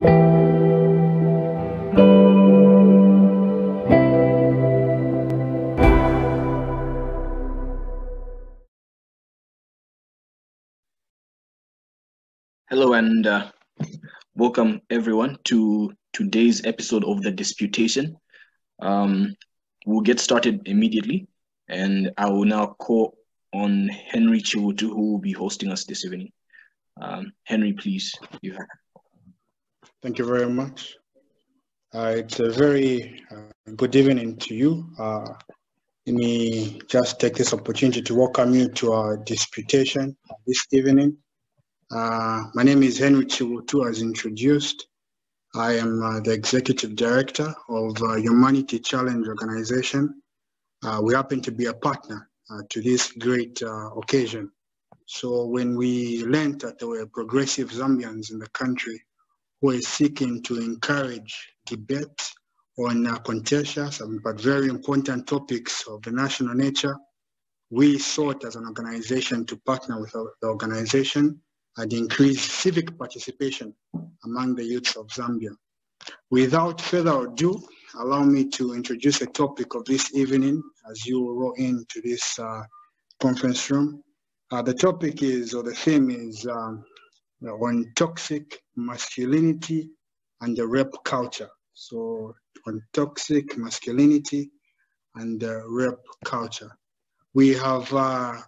Hello and welcome everyone to today's episode of the Disputation. We'll get started immediately, and I will now call on Henry Chiwutu, who will be hosting us this evening. Henry, please, you have. Thank you very much. It's a very good evening to you. Let me just take this opportunity to welcome you to our disputation this evening. My name is Henry Chiwutu, as introduced. I am the Executive Director of Humanity Challenge Organization. We happen to be a partner to this great occasion. So when we learned that there were progressive Zambians in the country who are seeking to encourage debate on contentious but very important topics of the national nature, we sought as an organization to partner with the organization and increase civic participation among the youths of Zambia. Without further ado, allow me to introduce the topic of this evening as you roll into this conference room. The topic is, or the theme is, on toxic masculinity and the rape culture. So on toxic masculinity and the rape culture. We have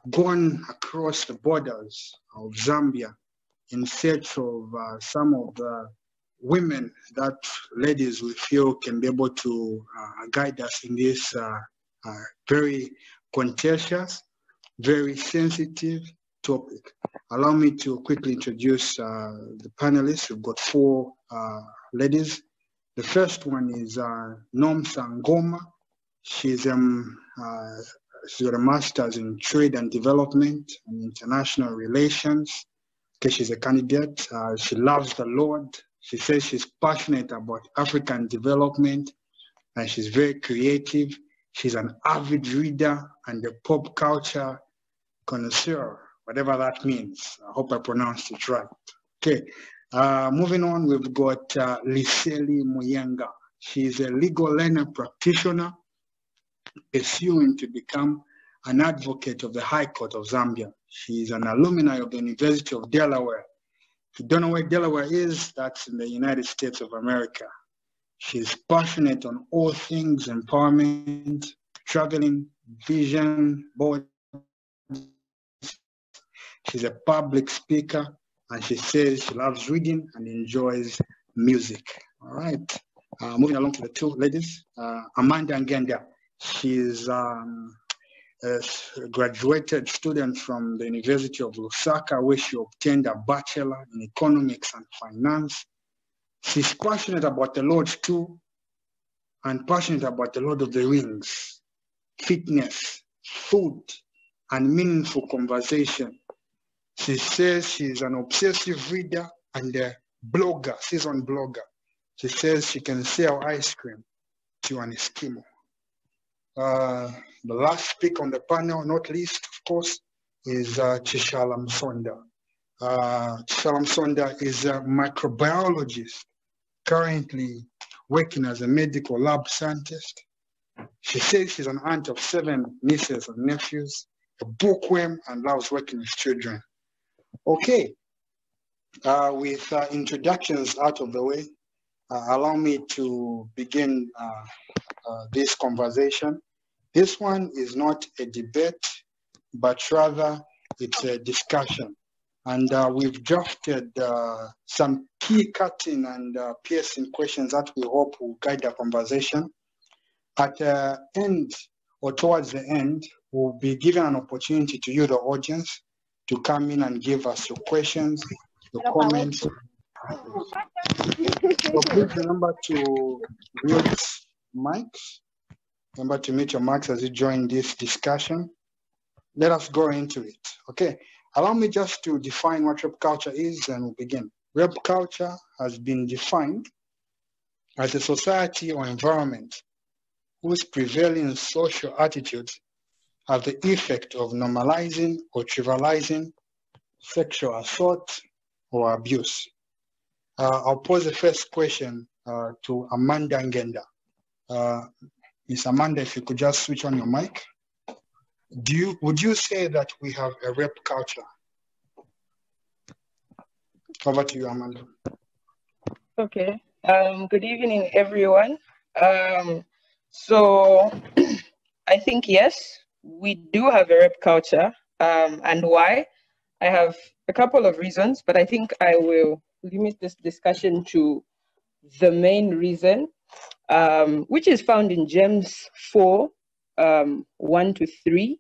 gone across the borders of Zambia in search of some of the women that ladies we feel can be able to guide us in this very contentious, very sensitive topic. Allow me to quickly introduce the panelists. We've got four ladies. The first one is Nomsa Ngoma. She's got a master's in trade and development and international relations. Okay, she's a candidate. She loves the Lord. She says she's passionate about African development, and she's very creative. She's an avid reader and a pop culture connoisseur, whatever that means. I hope I pronounced it right. Okay, moving on, we've got Liseli Muyenga. She's a legal learner practitioner, pursuing to become an advocate of the High Court of Zambia. She's an alumni of the University of Delaware. If you don't know where Delaware is, that's in the United States of America. She's passionate on all things empowerment, traveling, vision board. She's a public speaker, and she says she loves reading and enjoys music. All right. Moving along to the two ladies, Amanda Ngenda. She's a graduated student from the University of Lusaka, where she obtained a bachelor in economics and finance. She's passionate about the Lord too, and passionate about the Lord of the Rings, fitness, food, and meaningful conversation. She says she's an obsessive reader and a blogger, seasoned blogger. She says she can sell ice cream to an Eskimo. The last speaker on the panel, not least, of course, is Chishala Msonda. Chishala Msonda is a microbiologist, currently working as a medical lab scientist. She says she's an aunt of 7 nieces and nephews, a bookworm, and loves working with children. Okay, with introductions out of the way, allow me to begin this conversation. This one is not a debate, but rather it's a discussion. And we've drafted some key cutting and piercing questions that we hope will guide the conversation. At the end, or towards the end, we'll be given an opportunity to you, the audience, to come in and give us your questions, your comments. So please remember to mute mics. Remember to mute your mics as you join this discussion. Let us go into it. Okay, allow me just to define what rape culture is, and we'll begin. Rape culture has been defined as a society or environment whose prevailing social attitudes have the effect of normalizing or trivializing sexual assault or abuse. I'll pose the first question to Amanda Ngenda. Miss Amanda, if you could just switch on your mic. Would you say that we have a rape culture? Over to you, Amanda. Okay. Good evening, everyone. So I think, yes, we do have a rape culture. And why? I have a couple of reasons, but I think I will limit this discussion to the main reason, which is found in James 4, 1 to 3.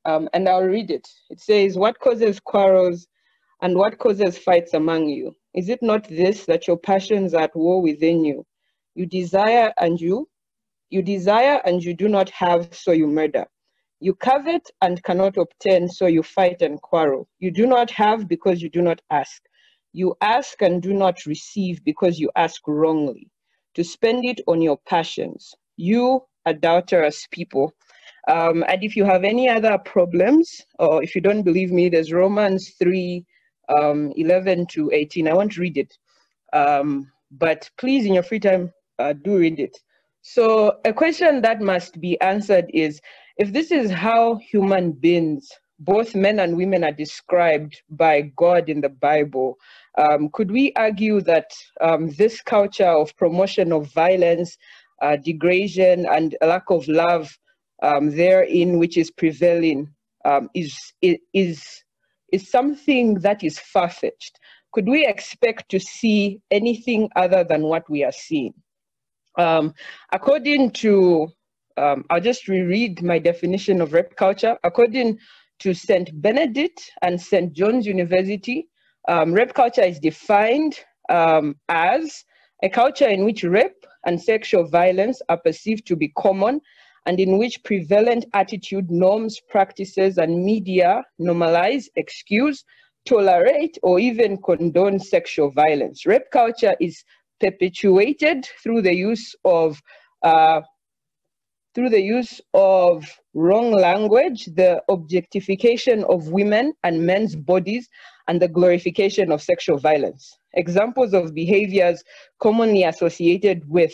And I'll read it. It says, "What causes quarrels and what causes fights among you? Is it not this, that your passions are at war within you? You desire and you do not have, so you murder. You covet and cannot obtain, so you fight and quarrel. You do not have because you do not ask. You ask and do not receive because you ask wrongly, to spend it on your passions. You adulterous people." And if you have any other problems, or if you don't believe me, there's Romans 3, 11 to 18. I won't read it. But please, in your free time, do read it. So a question that must be answered is, if this is how human beings, both men and women, are described by God in the Bible, could we argue that this culture of promotion of violence, degradation, and a lack of love therein, which is prevailing, is something that is far-fetched? Could we expect to see anything other than what we are seeing? According to, I'll just reread my definition of rape culture. According to St. Benedict and St. John's University, rape culture is defined as a culture in which rape and sexual violence are perceived to be common, and in which prevalent attitude, norms, practices, and media normalize, excuse, tolerate, or even condone sexual violence. Rape culture is perpetuated through the use of wrong language, the objectification of women and men's bodies, and the glorification of sexual violence. Examples of behaviors commonly associated with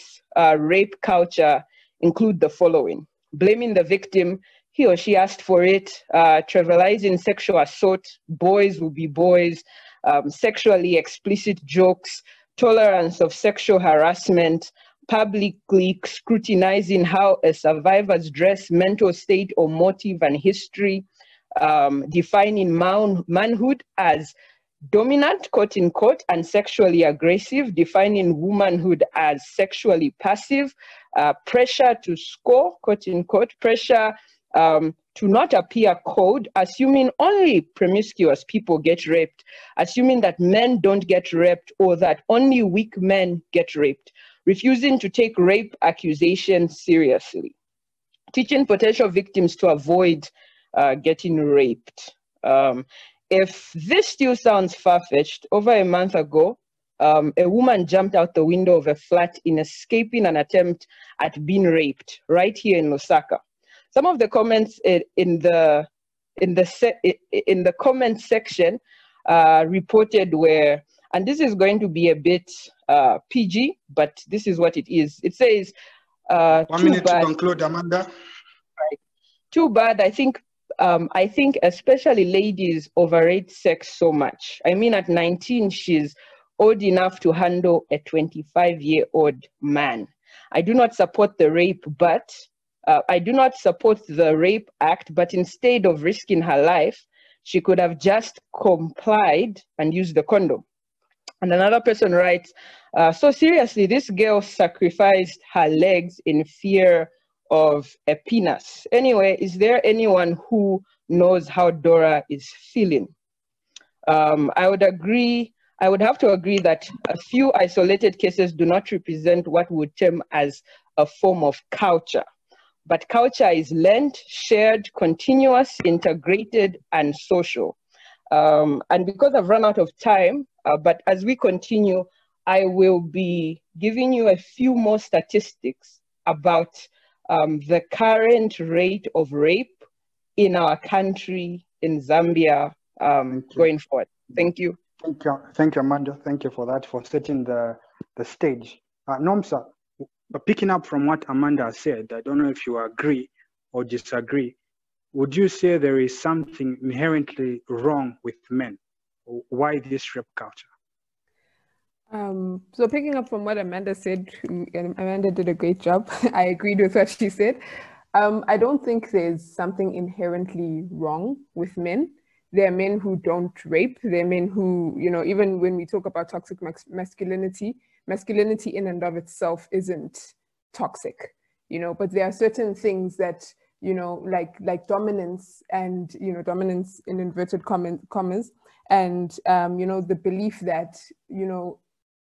rape culture include the following: blaming the victim, he or she asked for it, trivializing sexual assault, boys will be boys, sexually explicit jokes, tolerance of sexual harassment, publicly scrutinizing how a survivor's dress, mental state, or motive and history, defining manhood as dominant, quote unquote, and sexually aggressive, defining womanhood as sexually passive, pressure to score, quote unquote, pressure to not appear cold, assuming only promiscuous people get raped, assuming that men don't get raped or that only weak men get raped, refusing to take rape accusations seriously, teaching potential victims to avoid getting raped. If this still sounds far-fetched, over a month ago, a woman jumped out the window of a flat in escaping an attempt at being raped right here in Lusaka. Some of the comments in the comment section reported were, and this is going to be a bit PG, but this is what it is. It says, 1 minute to conclude, Amanda. Right. Too bad. I think especially ladies overrate sex so much. I mean, at 19, she's old enough to handle a 25-year-old man. I do not support the rape, but I do not support the Rape Act, but instead of risking her life, she could have just complied and used the condom. And another person writes, so seriously, this girl sacrificed her legs in fear of a penis. Anyway, is there anyone who knows how Dora is feeling? I would have to agree that a few isolated cases do not represent what we would term as a form of culture. But culture is learned, shared, continuous, integrated, and social. And because I've run out of time, but as we continue, I will be giving you a few more statistics about the current rate of rape in our country, in Zambia, going forward. Thank you. Thank you, Amanda. Thank you for that, for setting the stage. Nomsa, picking up from what Amanda said, I don't know if you agree or disagree. Would you say there is something inherently wrong with men? Why this rape culture? So picking up from what Amanda said, Amanda did a great job. I agreed with what she said. I don't think there's something inherently wrong with men. There are men who don't rape. There are men who, even when we talk about toxic masculinity, masculinity in and of itself isn't toxic, but there are certain things that, like dominance and, dominance in inverted commas, and, the belief that,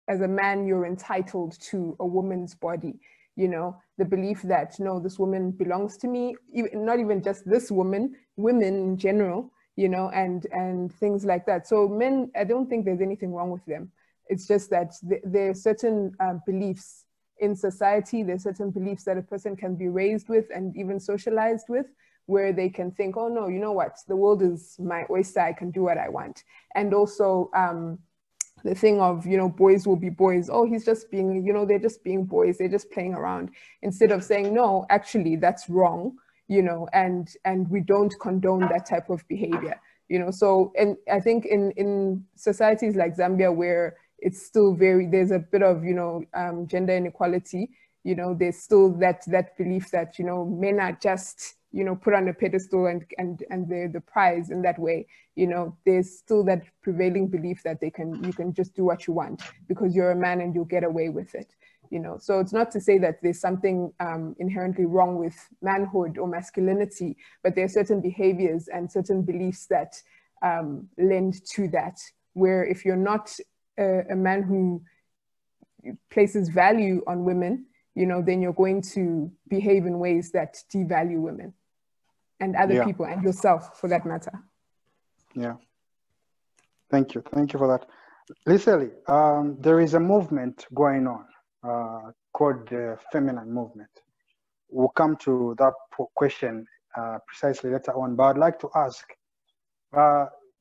as a man, you're entitled to a woman's body, the belief that, no, this woman belongs to me, not even just this woman, women in general, and things like that. So men, I don't think there's anything wrong with them. It's just that there are certain beliefs in society, there's certain beliefs that a person can be raised with and even socialized with, where they can think, oh no, you know what, the world is my oyster, I can do what I want. And also, the thing of, boys will be boys. Oh, he's just being, they're just being boys. They're just playing around. Instead of saying, no, actually, that's wrong, and we don't condone that type of behavior, So, and I think in societies like Zambia, where it's still there's a bit of, gender inequality, there's still that belief that, men are just, put on a pedestal and they're the prize in that way. There's still that prevailing belief that you can just do what you want because you're a man and you'll get away with it. So it's not to say that there's something inherently wrong with manhood or masculinity, but there are certain behaviors and certain beliefs that lend to that, where if you're not a man who places value on women, then you're going to behave in ways that devalue women and other people and yourself for that matter. Yeah. Thank you. Thank you for that. Liseli, there is a movement going on called the feminine movement. We'll come to that question precisely later on, but I'd like to ask,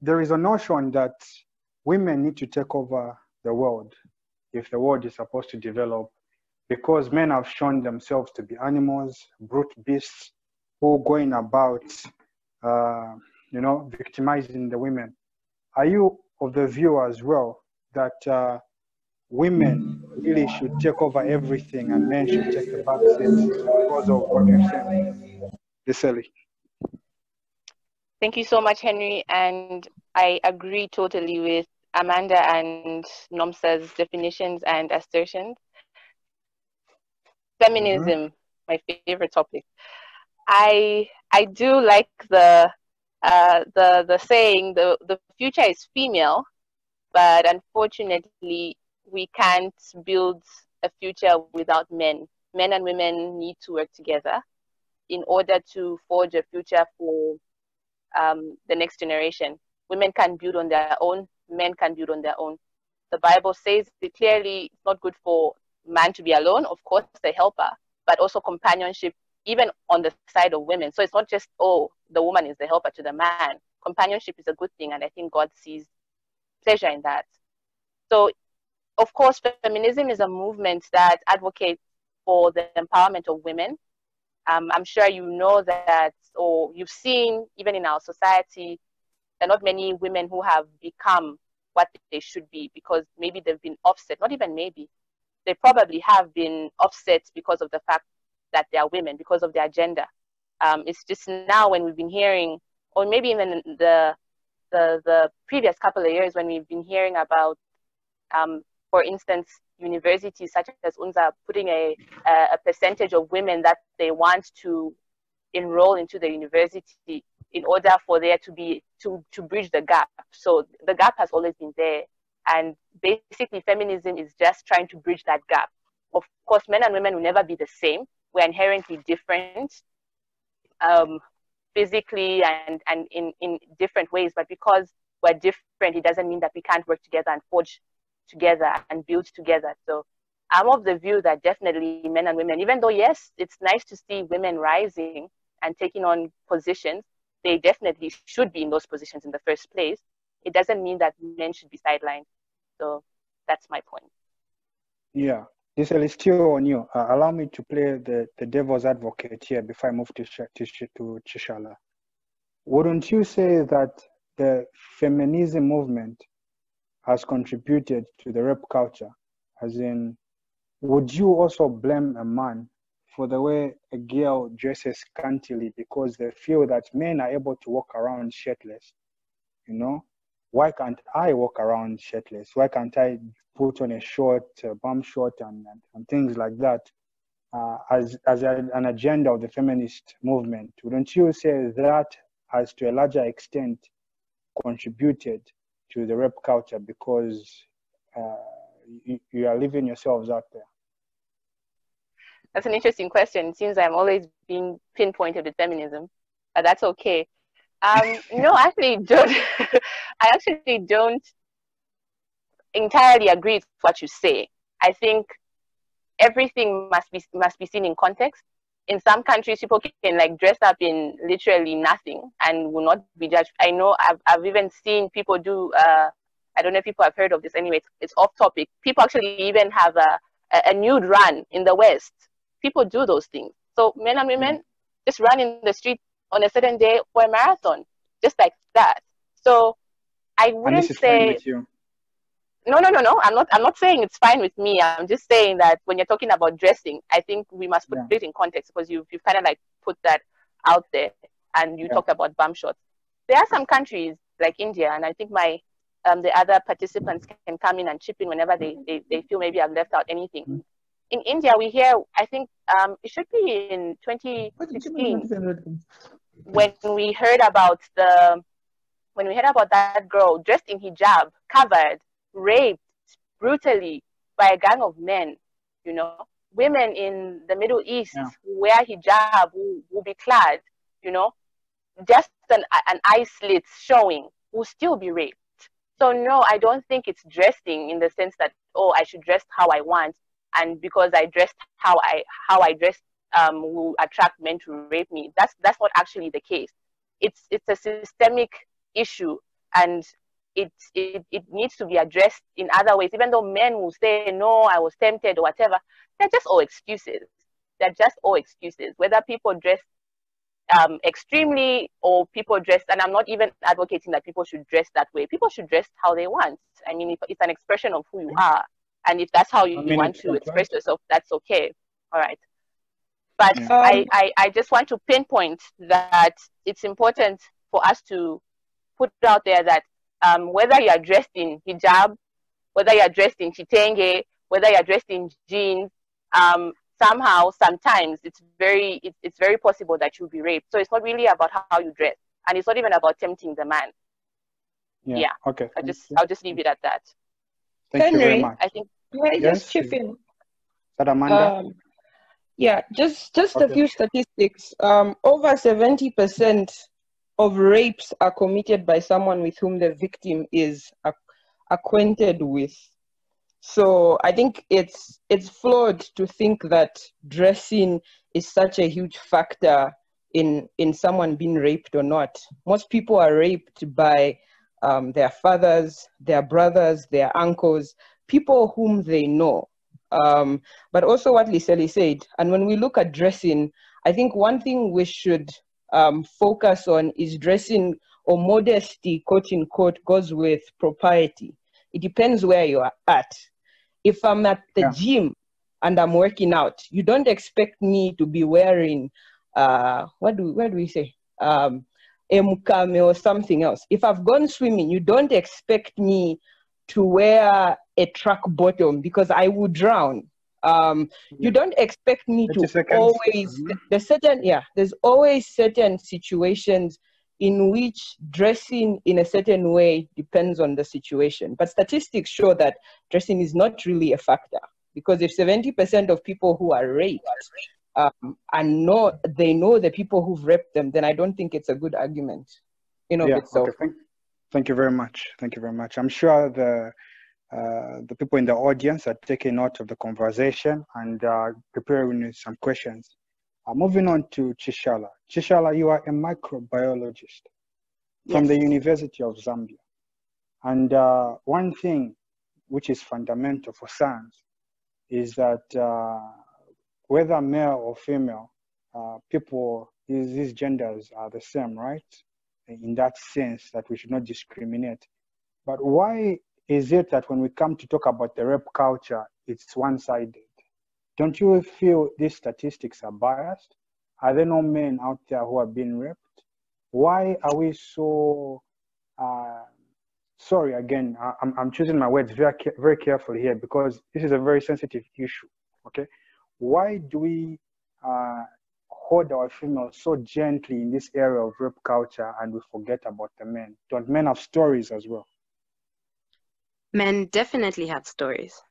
there is a notion that women need to take over the world if the world is supposed to develop, because men have shown themselves to be animals, brute beasts, who are going about, victimizing the women. Are you of the view as well that women really should take over everything and men should take the back seat because of what you've said? Liseli. Thank you so much, Henry. And I agree totally with Amanda and Nomsa's definitions and assertions. Feminism, my favorite topic. I do like the saying, the future is female, but unfortunately we can't build a future without men. Men and women need to work together in order to forge a future for the next generation. Women can build on their own, men can build on their own. The Bible says it clearly, it's not good for man to be alone, of course, the helper, but also companionship, even on the side of women. So it's not just, oh, the woman is the helper to the man. Companionship is a good thing, and I think God sees pleasure in that. So, of course, feminism is a movement that advocates for the empowerment of women. I'm sure you know that, or you've seen, even in our society, there are not many women who have become what they should be because maybe they've been offset, not even maybe, they probably have been offset because of the fact that they are women, because of their gender. It's just now when we've been hearing, or maybe even the previous couple of years when we've been hearing about, for instance, universities such as UNZA putting a percentage of women that they want to enroll into the university in order for there to be, to bridge the gap. So the gap has always been there. And basically feminism is just trying to bridge that gap. Of course, men and women will never be the same. We're inherently different, physically and in different ways. But because we're different, it doesn't mean that we can't work together and forge together and build together. So I'm of the view that definitely men and women, even though, yes, it's nice to see women rising and taking on positions, they definitely should be in those positions in the first place. it doesn't mean that men should be sidelined. So that's my point. Yeah, this is still on you. Allow me to play the devil's advocate here before I move to Chishala. Wouldn't you say that the feminism movement has contributed to the rape culture? As in, would you also blame a man for the way a girl dresses scantily because they feel that men are able to walk around shirtless? You know, why can't I walk around shirtless? Why can't I put on a short, bum short and things like that? As an agenda of the feminist movement, wouldn't you say that has to a larger extent contributed to the rape culture because you are leaving yourselves out there? That's an interesting question. It seems I'm always being pinpointed with feminism, but that's okay. No, I actually don't. I actually don't entirely agree with what you say. I think everything must be seen in context. In some countries, people can like dress up in literally nothing and will not be judged. I know I've even seen people do. I don't know if people have heard of this. Anyway, it's off topic. People actually even have a nude run in the West. People do those things. So men and women just run in the street on a certain day for a marathon, just like that. So I wouldn't say. No. I'm not saying it's fine with me. I'm just saying that when you're talking about dressing, I think we must put it in context because you've kind of like put that out there and you talked about bum shots. There are some countries like India, and I think the other participants can come in and chip in whenever they feel maybe I've left out anything. In India, we hear, I think it should be in 2016 when we heard about that girl dressed in hijab, covered, raped brutally by a gang of men. You know, women in the Middle East who wear hijab, who be clad, you know, just an eye slit showing, will still be raped. So no, I don't think it's dressing in the sense that, oh, I should dress how I want, and because I dressed how I dressed will attract men to rape me. That's not actually the case. It's a systemic issue, and it needs to be addressed in other ways. Even though men will say, no, I was tempted or whatever, they're just all excuses. They're just all excuses. Whether people dress extremely or people dress, and I'm not even advocating that people should dress that way. People should dress how they want. I mean, if it's an expression of who you are, and if that's how you want to express yourself, that's okay. All right. But I just want to pinpoint that it's important for us to put out there that whether you are dressed in hijab, whether you are dressed in chitenge, whether you are dressed in jeans, somehow, sometimes it's very possible that you'll be raped. So it's not really about how you dress, and it's not even about tempting the man. Yeah. Okay. I'll just leave it at that. Thank you very much. I think. Can I just chip in? Amanda? Yeah, just a few statistics. Over 70% of rapes are committed by someone with whom the victim is acquainted with. So I think it's flawed to think that dressing is such a huge factor in someone being raped or not. Most people are raped by their fathers, their brothers, their uncles, people whom they know. But also what Liseli said, and when we look at dressing, I think one thing we should focus on is dressing, or modesty, quote unquote, goes with propriety. It depends where you are at. If I'm at the gym and I'm working out, you don't expect me to be wearing, what do we say? Emukame or something else. If I've gone swimming, you don't expect me to wear a track bottom because I would drown. You don't expect me to always, there's always certain situations in which dressing in a certain way depends on the situation. But statistics show that dressing is not really a factor, because if 70% of people who are raped they know the people who've raped them, then I don't think it's a good argument in of itself. Okay. Thank you very much. Thank you very much. I'm sure the people in the audience are taking note of the conversation and preparing some questions. Moving on to Chishala. Chishala, you are a microbiologist from the University of Zambia. And one thing which is fundamental for science is that whether male or female, people, these genders are the same, right? In that sense that we should not discriminate. But why is it that when we come to talk about the rape culture, it's one-sided? Don't you feel these statistics are biased? Are there no men out there who are being raped? Why are we so, sorry, again, I'm choosing my words very carefully here because this is a very sensitive issue, okay? Why do we hold our females so gently in this area of rape culture and we forget about the men? Don't men have stories as well? Men definitely have stories.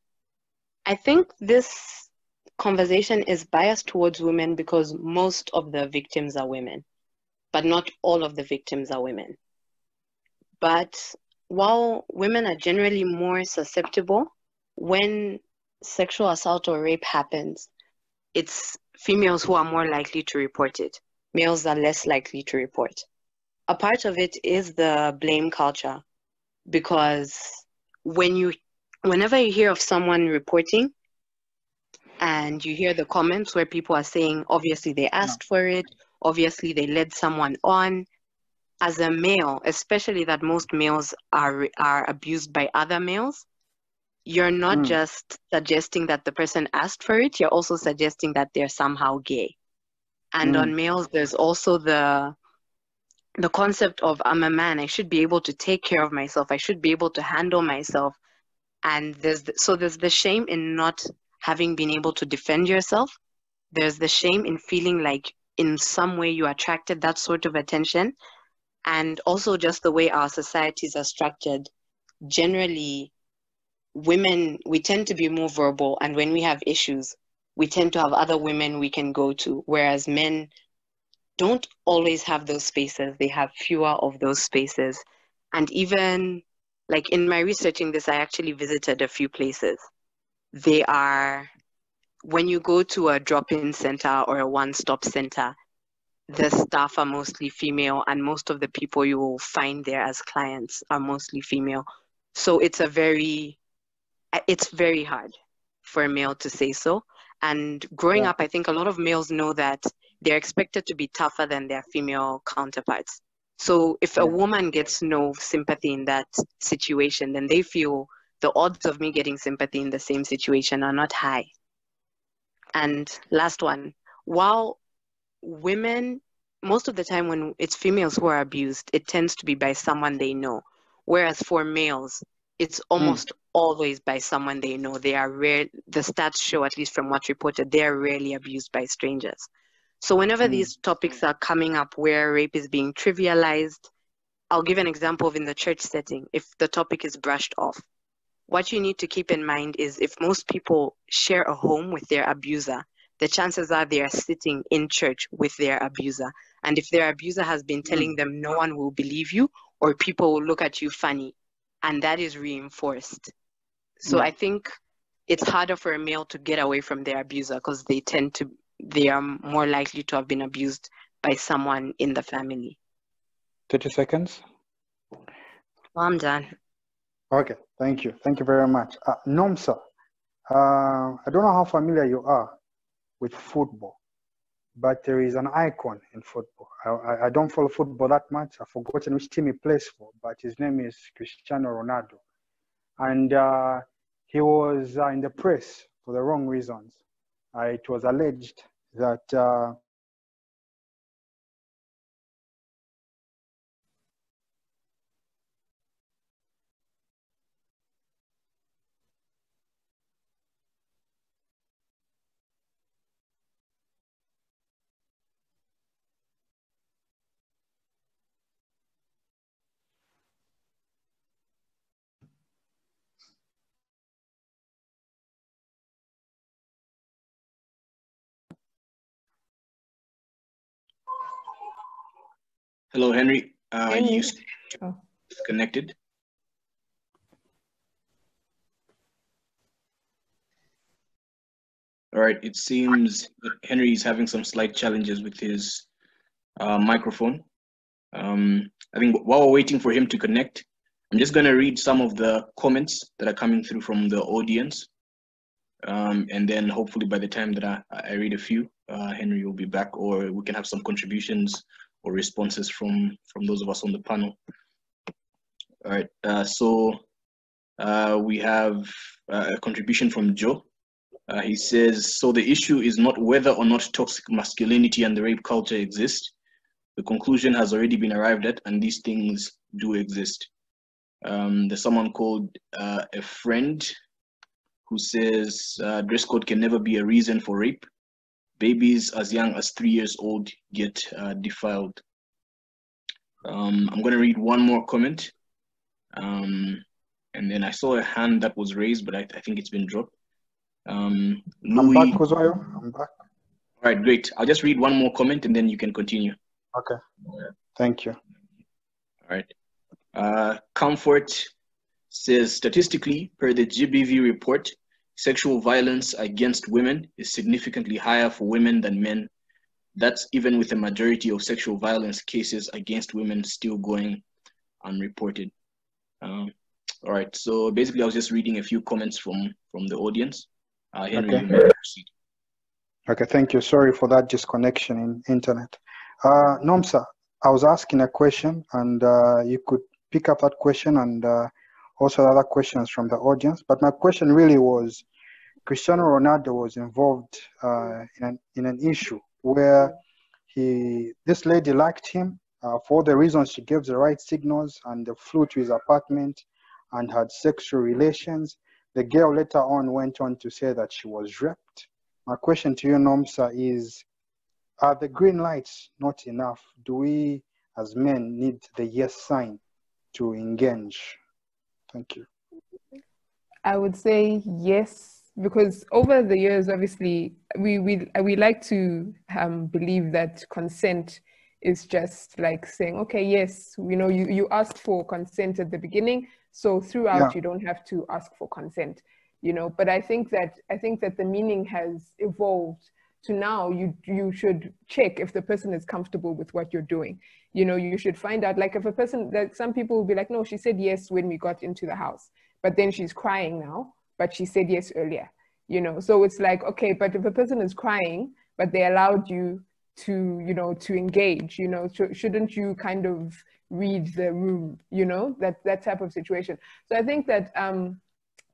I think this conversation is biased towards women because most of the victims are women, but not all of the victims are women. But while women are generally more susceptible, when sexual assault or rape happens, it's females who are more likely to report it. Males are less likely to report. A part of it is the blame culture, because whenever you hear of someone reporting and you hear the comments where people are saying, obviously they asked for it, obviously they led someone on, as a male, especially that most males are abused by other males, you're not just suggesting that the person asked for it, you're also suggesting that they're somehow gay. And on males, there's also the concept of, I'm a man, I should be able to take care of myself, I should be able to handle myself. And there's the shame in not having been able to defend yourself. There's the shame in feeling like in some way you attracted that sort of attention. And also just the way our societies are structured. Generally, women, we tend to be more verbal, and when we have issues, we tend to have other women we can go to, whereas men don't always have those spaces. They have fewer of those spaces. And even like in my researching this, I actually visited a few places. They are, when you go to a drop-in center or a one-stop center, the staff are mostly female, and most of the people you will find there as clients are mostly female. So it's very hard for a male to say so. And growing up, I think a lot of males know that they're expected to be tougher than their female counterparts. So if a woman gets no sympathy in that situation, then they feel the odds of me getting sympathy in the same situation are not high. And last one, while women, most of the time when it's females who are abused, it tends to be by someone they know. Whereas for males, it's almost always by someone they know. They are rare. The stats show, at least from what's reported, they are rarely abused by strangers. So whenever these topics are coming up where rape is being trivialized, I'll give an example of in the church setting. If the topic is brushed off, what you need to keep in mind is if most people share a home with their abuser, the chances are they are sitting in church with their abuser. And if their abuser has been telling them no one will believe you or people will look at you funny, and that is reinforced. So I think it's harder for a male to get away from their abuser because they are more likely to have been abused by someone in the family. 30 seconds. Well, I'm done. Okay, thank you. Thank you very much. Nomsa, I don't know how familiar you are with football, but there is an icon in football. I don't follow football that much. I've forgotten which team he plays for, but his name is Cristiano Ronaldo. And he was in the press for the wrong reasons. It was alleged that Hello, Henry. Henry. You disconnected. All right. It seems that Henry is having some slight challenges with his microphone. I think while we're waiting for him to connect, I'm just going to read some of the comments that are coming through from the audience. And then hopefully by the time that I read a few, Henry will be back, or we can have some contributions or responses from those of us on the panel. All right, so we have a contribution from Joe. He says, so the issue is not whether or not toxic masculinity and the rape culture exist. The conclusion has already been arrived at, and these things do exist. There's someone called a friend who says dress code can never be a reason for rape. Babies as young as 3 years old get defiled. I'm going to read one more comment. And then I saw a hand that was raised, but I think it's been dropped. Louis, I'm back, Kozayo. I'm back. All right, great. I'll just read one more comment and then you can continue. Okay. Thank you. All right. Comfort says, statistically, per the GBV report, sexual violence against women is significantly higher for women than men. That's even with a majority of sexual violence cases against women still going unreported. All right, so basically I was just reading a few comments from the audience. Henry, you may proceed. Okay, thank you. Sorry for that disconnection in internet. Nomsa, I was asking a question, and you could pick up that question and also other questions from the audience. But my question really was, Cristiano Ronaldo was involved in an issue where this lady liked him for the reasons she gave the right signals, and they flew to his apartment and had sexual relations. The girl later on went on to say that she was raped. My question to you, Nomsa, is, are the green lights not enough? Do we as men need the yes sign to engage? Thank you. I would say yes, because over the years, obviously, we like to believe that consent is just like saying, okay, yes, you asked for consent at the beginning, so throughout you don't have to ask for consent, But I think that the meaning has evolved to now you should check if the person is comfortable with what you're doing. You should find out, like, if a person, that some people will be like, no, she said yes when we got into the house, but then she's crying now, but she said yes earlier, So it's like, okay, but if a person is crying, but they allowed you to, to engage, shouldn't you kind of read the room, that type of situation. So I think that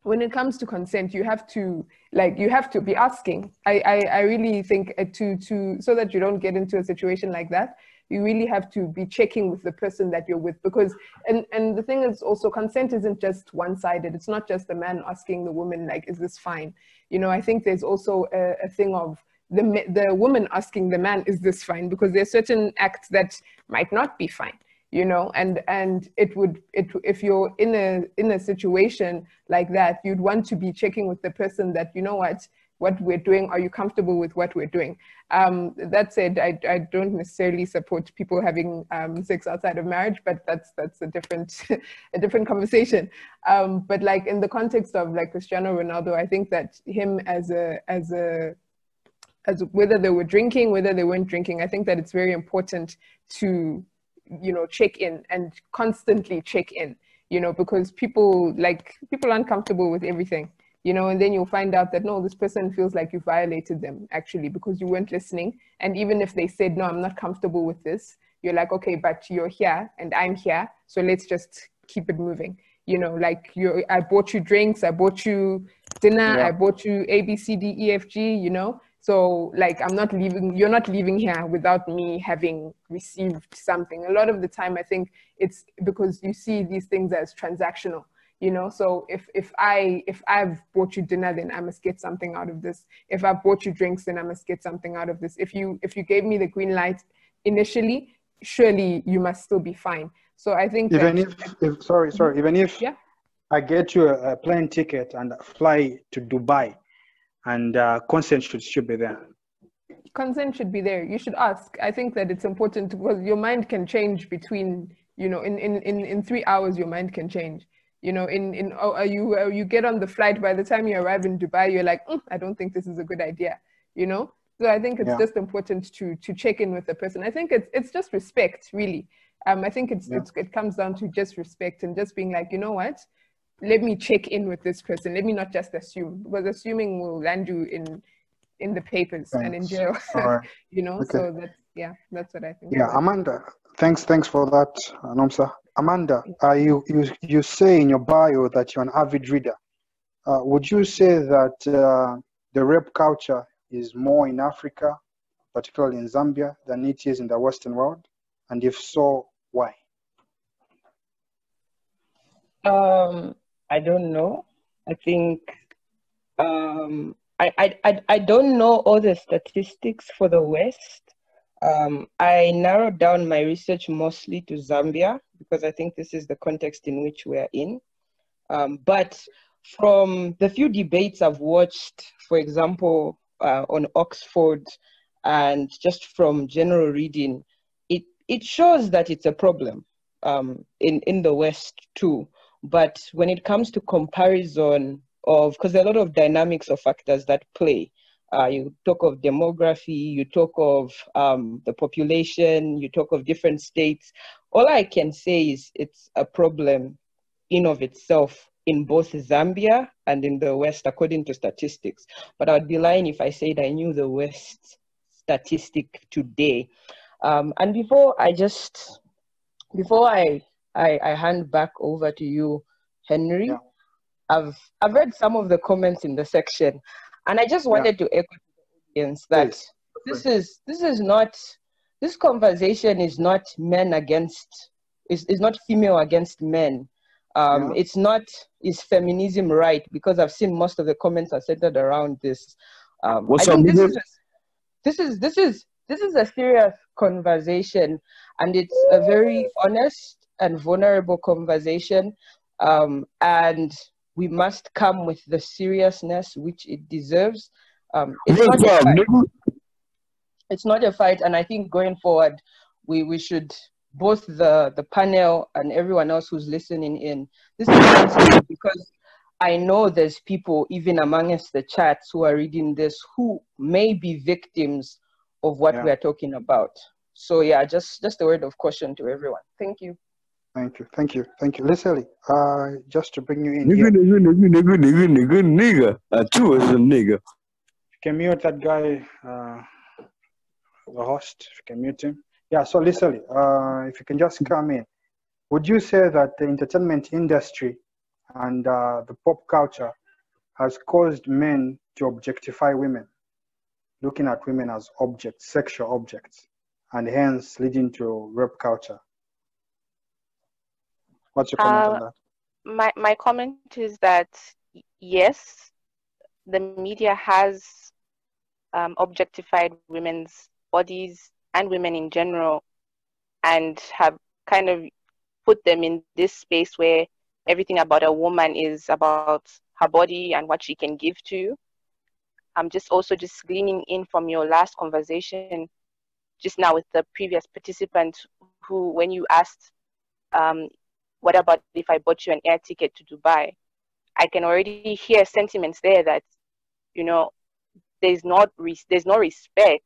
when it comes to consent, you have to be asking. I really think to so that you don't get into a situation like that, you really have to be checking with the person that you're with, because and the thing is also, consent isn't just one-sided. It's not just the man asking the woman, like, is this fine? I think there's also a thing of the woman asking the man, is this fine? Because there's certain acts that might not be fine, and if you're in a situation like that, you'd want to be checking with the person that, what we're doing, are you comfortable with what we're doing? That said, I don't necessarily support people having sex outside of marriage, but that's a different a different conversation. But like in the context of like Cristiano Ronaldo, I think that him as whether they were drinking, whether they weren't drinking, I think that it's very important to, check in and constantly check in, because people aren't comfortable with everything, and then you'll find out that, no, this person feels like you violated them actually because you weren't listening. And even if they said, no, I'm not comfortable with this, you're like, okay, but you're here and I'm here, so let's just keep it moving. I bought you drinks, I bought you dinner, I bought you A, B, C, D, E, F, G, So like, you're not leaving here without me having received something. A lot of the time, I think it's because you see these things as transactional, So if I've bought you dinner, then I must get something out of this. If I've bought you drinks, then I must get something out of this. If you gave me the green light initially, surely you must still be fine. So I think even if I get you a plane ticket and fly to Dubai, and consent should be there. Consent should be there. You should ask. I think that it's important because your mind can change between, in 3 hours, your mind can change. You get on the flight, by the time you arrive in Dubai, you're like, I don't think this is a good idea, So I think it's just important to check in with the person. I think it's just respect, really. I think it comes down to just respect and just being like, you know what, let me check in with this person. Let me not just assume, because assuming will land you in the papers and in jail. Right. You know, Okay. so that's what I think. Yeah, Amanda, thanks for that, Nomsa. Amanda, you say in your bio that you're an avid reader. Would you say that the rape culture is more in Africa, particularly in Zambia, than it is in the Western world? And if so, why? I don't know. I think I don't know all the statistics for the West. I narrowed down my research mostly to Zambia because I think this is the context in which we're in. But from the few debates I've watched, for example, on Oxford, and just from general reading, it shows that it's a problem in the West too. But when it comes to comparison of, because there are a lot of dynamics or factors that play. You talk of demography, you talk of the population, you talk of different states. All I can say is it's a problem in of itself in both Zambia and in the West, according to statistics. But I would be lying if I said I knew the West statistic today. And before I hand back over to you, Henry, Yeah. I've read some of the comments in the section, and I just wanted to echo to the audience that this conversation is not men against, is not female against men. It's not, is feminism right? Because I've seen most of the comments are centered around this. I think this is a serious conversation, and it's a very honest and vulnerable conversation, and we must come with the seriousness which it deserves. It's not a fight. It's not a fight, and I think going forward, we should, both the panel and everyone else who's listening in, this is sensitive because I know there's people even amongst the chats who are reading this who may be victims of what we are talking about. So yeah, just a word of caution to everyone. Thank you. Thank you. Leslie, just to bring you in nigga. Two is a nigga. Can mute that guy, the host, if you can mute him. Yeah, so Leslie, if you can just come in. Would you say that the entertainment industry and the pop culture has caused men to objectify women, looking at women as objects, sexual objects, and hence leading to rape culture? What's your comment on that? My comment is that yes, the media has objectified women's bodies and women in general, and have kind of put them in this space where everything about a woman is about her body and what she can give to you. I'm just gleaning in from your last conversation just now with the previous participant who, when you asked, what about if I bought you an air ticket to Dubai? I can already hear sentiments there that, you know, there's no respect.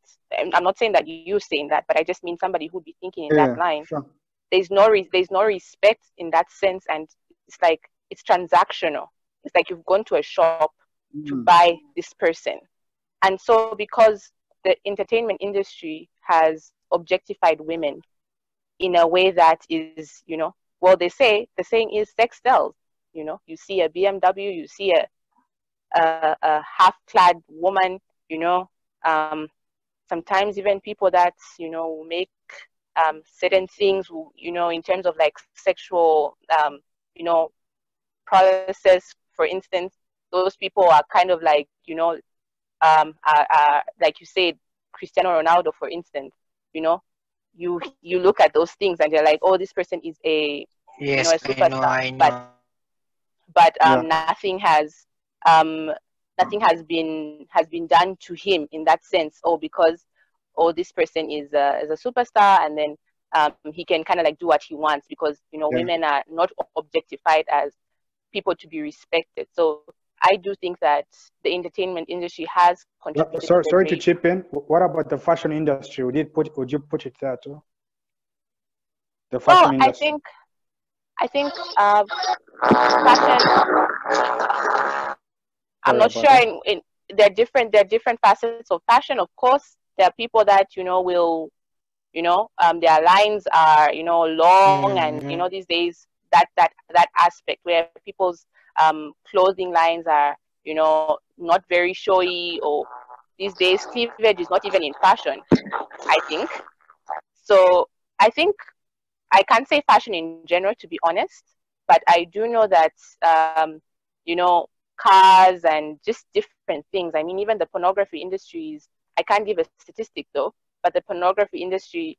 I'm not saying that you're saying that, but I just mean somebody who'd be thinking in that line. Sure. There's no respect in that sense, and it's like it's transactional. It's like you've gone to a shop to buy this person, and so because the entertainment industry has objectified women in a way that is, you know, well, the saying is sex sells. You know, you see a BMW, you see a half-clad woman, you know, sometimes even people that, you know, make certain things, you know, in terms of like sexual, you know, process, for instance, those people are kind of like, you know, like you said, Cristiano Ronaldo, for instance, you know, you look at those things and you're like, oh, this person is a, you know, a superstar. I know. But nothing has been done to him in that sense. Oh, because this person is a superstar, and then he can kind of like do what he wants because, you know, women are not objectified as people to be respected. So I do think that the entertainment industry has contributed. Sorry to chip in. What about the fashion industry? Would you put it there too? the fashion Well, industry? I think fashion. I'm Sorry not about sure. that. In there are different facets of fashion. Of course, there are people that will their lines are long, and these days that aspect where people's clothing lines are not very showy, or these days cleavage is not even in fashion, I think. So I think I can't say fashion in general, to be honest, but I do know that you know cars and just different things. I mean, even the pornography industries. I can't give a statistic though, but the pornography industry,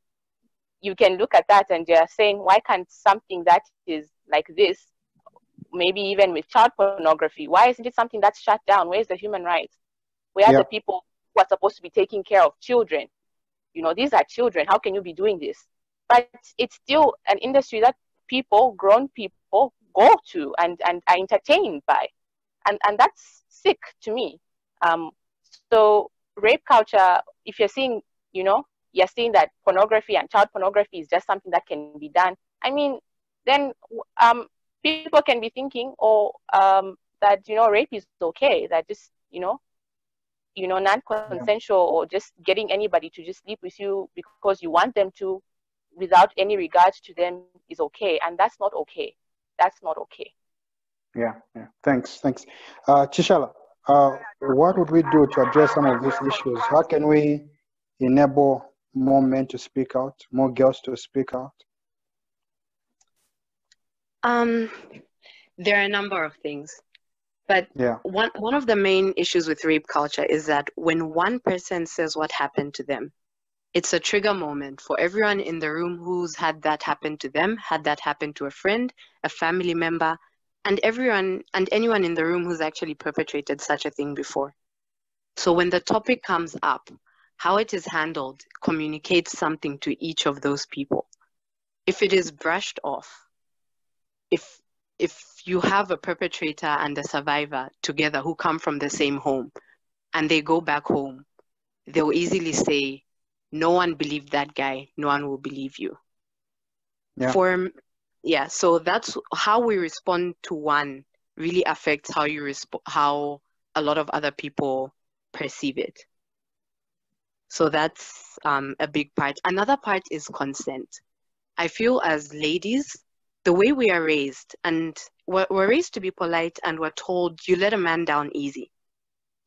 you can look at that and you're saying, why can't something that is like this, maybe even with child pornography, why isn't it something that's shut down? Where's the human rights? Where are Yeah. the people who are supposed to be taking care of children? These are children. How can you be doing this? But it's still an industry that grown people, go to and are entertained by. And that's sick to me. So rape culture, if you're seeing, you're seeing that pornography and child pornography is just something that can be done. I mean, then people can be thinking, that rape is okay, that just non-consensual, or just getting anybody to just sleep with you because you want them to, without any regards to them, is okay, and that's not okay. That's not okay. Yeah. Thanks. Chishala, what would we do to address some of these issues? How can we enable more men to speak out, more girls to speak out? There are a number of things, but Yeah. one of the main issues with rape culture is that when one person says what happened to them, it's a trigger moment for everyone in the room who's had that happen to them, had that happen to a friend, a family member, and anyone in the room who's actually perpetrated such a thing before. So when the topic comes up, how it is handled communicates something to each of those people. If it is brushed off, if you have a perpetrator and a survivor together who come from the same home and they go back home, they'll easily say, no one believed that guy, no one will believe you. Yeah. So that's how we respond to one really affects how a lot of other people perceive it. So that's a big part. Another part is consent. I feel as ladies, the way we are raised, and we're raised to be polite, and we're told you let a man down easy.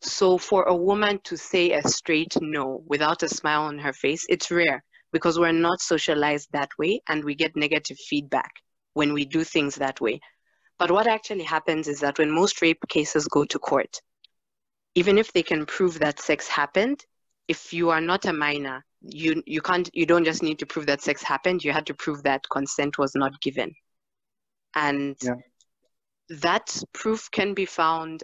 So for a woman to say a straight no without a smile on her face, it's rare because we're not socialized that way, and we get negative feedback when we do things that way. But what actually happens is that when most rape cases go to court, even if they can prove that sex happened, if you are not a minor, you don't just need to prove that sex happened, you had to prove that consent was not given. And that proof can be found,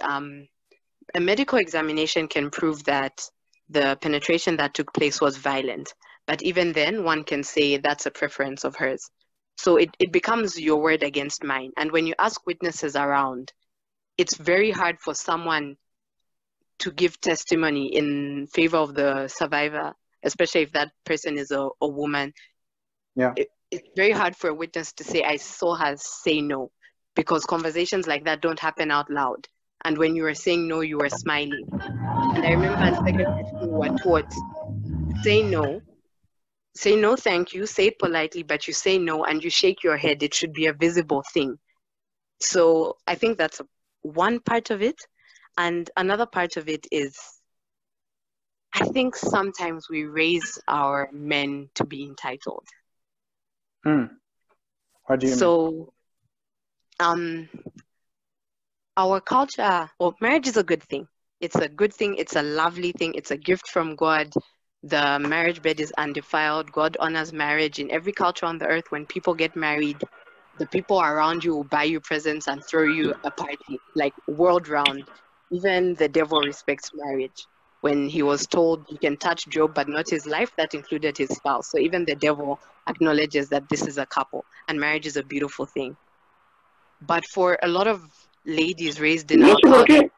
a medical examination can prove that the penetration that took place was violent. But even then, one can say that's a preference of hers. So it becomes your word against mine. And when you ask witnesses around, it's very hard for someone to give testimony in favor of the survivor, especially if that person is a woman. Yeah. It's very hard for a witness to say, I saw her say no, because conversations like that don't happen out loud. And when you were saying no, you were smiling. And I remember in secondary school, we were taught, say no, thank you, say it politely, but you say no and you shake your head. It should be a visible thing. So I think that's one part of it. And another part of it is, I think sometimes we raise our men to be entitled. What do you mean? Our culture, marriage is a good thing. It's a good thing. It's a lovely thing. It's a gift from God. The marriage bed is undefiled. God honors marriage in every culture on the earth. When people get married, the people around you will buy you presents and throw you a party, like world round. Even the devil respects marriage. When he was told you can touch Job, but not his life, that included his spouse. So even the devil acknowledges that this is a couple, and marriage is a beautiful thing. But for a lot of ladies raised in our culture.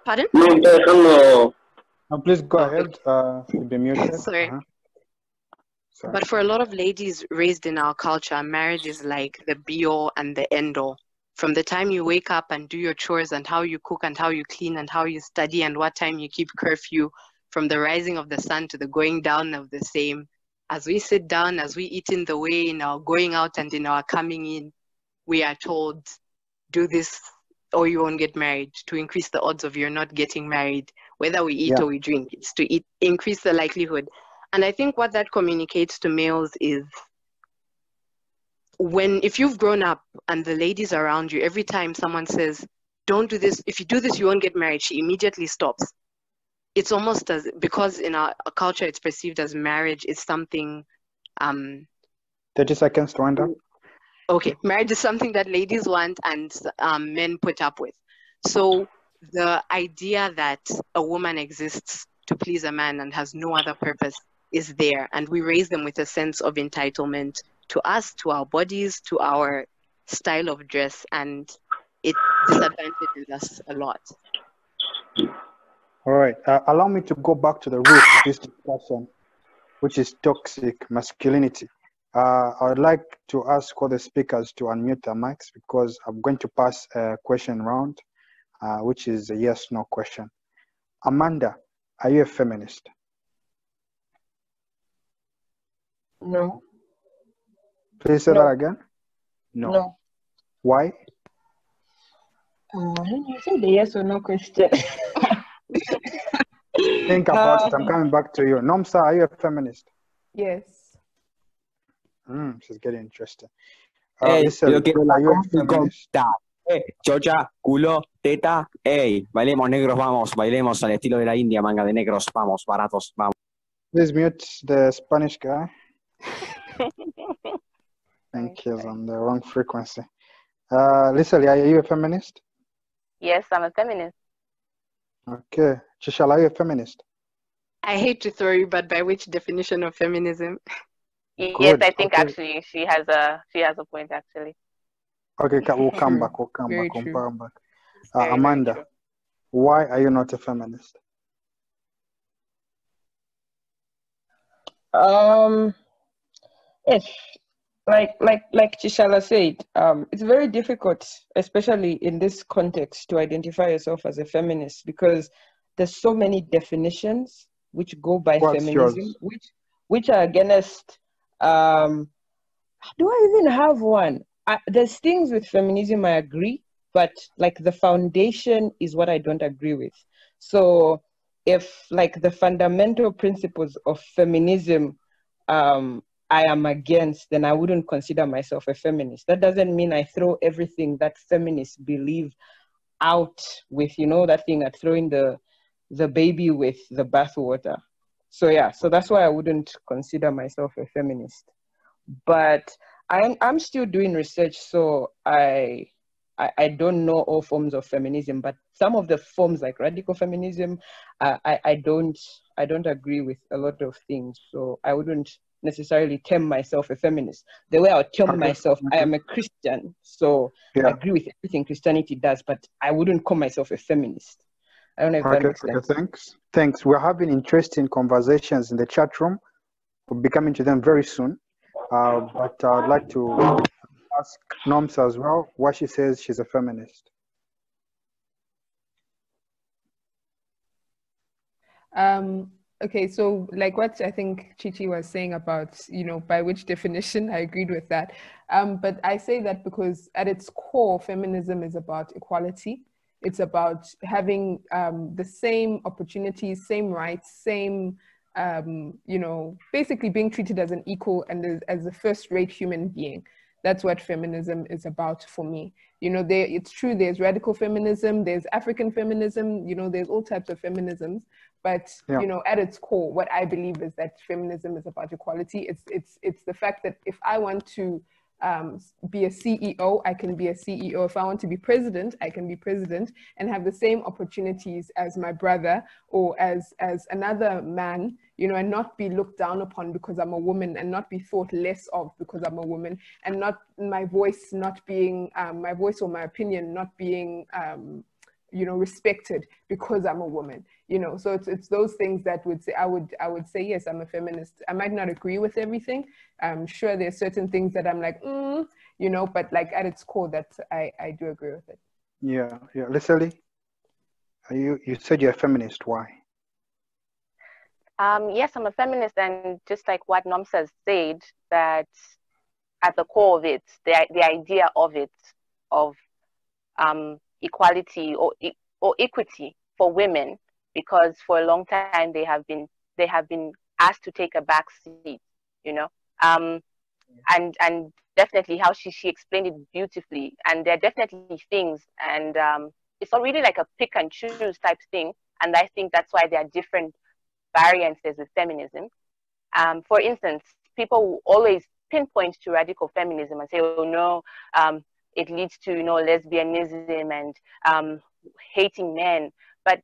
Pardon? No, please go ahead. You'll be muted. Sorry. Sorry. But for a lot of ladies raised in our culture, marriage is like the be-all and the end-all. From the time you wake up and do your chores and how you cook and how you clean and how you study and what time you keep curfew, from the rising of the sun to the going down of the same, as we sit down, as we eat in the way, in our going out and in our coming in, we are told, do this or you won't get married, to increase the odds of you're not getting married, whether we eat or we drink. It's to increase the likelihood. And I think what that communicates to males is if you've grown up and the ladies around you, every time someone says, don't do this, if you do this, you won't get married, she immediately stops. It's almost because in our culture, it's perceived as marriage is something. 30 seconds to end up. Okay, marriage is something that ladies want and men put up with. So the idea that a woman exists to please a man and has no other purpose is there. And we raise them with a sense of entitlement to us, to our bodies, to our style of dress. And it disadvantages us a lot. All right. Allow me to go back to the root of this discussion, which is toxic masculinity. I would like to ask all the speakers to unmute their mics because I'm going to pass a question round, which is a yes/no question. Amanda, are you a feminist? No. Please say that again. No. Why? You said the yes or no question. Think about it. I'm coming back to you. Nomsa, are you a feminist? Yes. She's getting interesting. Listen, yo quiero la are you a feminist? Chocha, culo, teta, bailemos negros, vamos, bailemos al estilo de la India, manga de negros, vamos, baratos, vamos. Please mute the Spanish guy. Thank you, on the wrong frequency. Listen, are you a feminist? Yes, I'm a feminist. Okay. Chishala, are you a feminist? I hate to throw you, but by which definition of feminism? Yes, I think actually she has a point actually. Okay, we'll come back. We'll come back. Amanda, why are you not a feminist? Yes, like Chishala said, it's very difficult, especially in this context, to identify yourself as a feminist because there's so many definitions which go by feminism, which are against. Do I even have one? There's things with feminism I agree, but like the foundation is what I don't agree with. So if like the fundamental principles of feminism I am against, then I wouldn't consider myself a feminist. That doesn't mean I throw everything that feminists believe out with, that thing at throwing the baby with the bathwater. So yeah, so that's why I wouldn't consider myself a feminist. But I'm still doing research, so I don't know all forms of feminism, but some of the forms like radical feminism, I don't agree with a lot of things. So I wouldn't necessarily term myself a feminist. The way I would term myself, I am a Christian, so I agree with everything Christianity does, but I wouldn't call myself a feminist. I don't know if that makes sense. Thanks. We're having interesting conversations in the chat room. We'll be coming to them very soon. But I'd like to ask Nomsa as well why she says she's a feminist. Okay, so like what I think Chichi was saying about, by which definition, I agreed with that. But I say that because at its core, feminism is about equality. It's about having the same opportunities, same rights, same, basically being treated as an equal and as a first-rate human being. That's what feminism is about for me. It's true, there's radical feminism, there's African feminism, there's all types of feminisms. But, at its core, what I believe is that feminism is about equality. It's the fact that if I want to be a CEO, I can be a CEO. If I want to be president, I can be president and have the same opportunities as my brother or as another man, and not be looked down upon because I'm a woman and not be thought less of because I'm a woman and not my voice not being, my voice or my opinion not being respected because I'm a woman, so it's those things that I would say, yes, I'm a feminist. I might not agree with everything. I'm sure there's certain things that I'm like, but like at its core, that I do agree with it. Yeah. Leslie, you said you're a feminist. Why? Yes, I'm a feminist, and just like what Nomsa said, that at the core of it, the idea of it, of equality or equity for women, because for a long time they have been asked to take a back seat, and definitely how she explained it beautifully. And there are definitely things, and it's not really like a pick and choose type thing. And I think that's why there are different variances with feminism. For instance, people will always pinpoint to radical feminism and say, oh no, it leads to lesbianism and hating men. But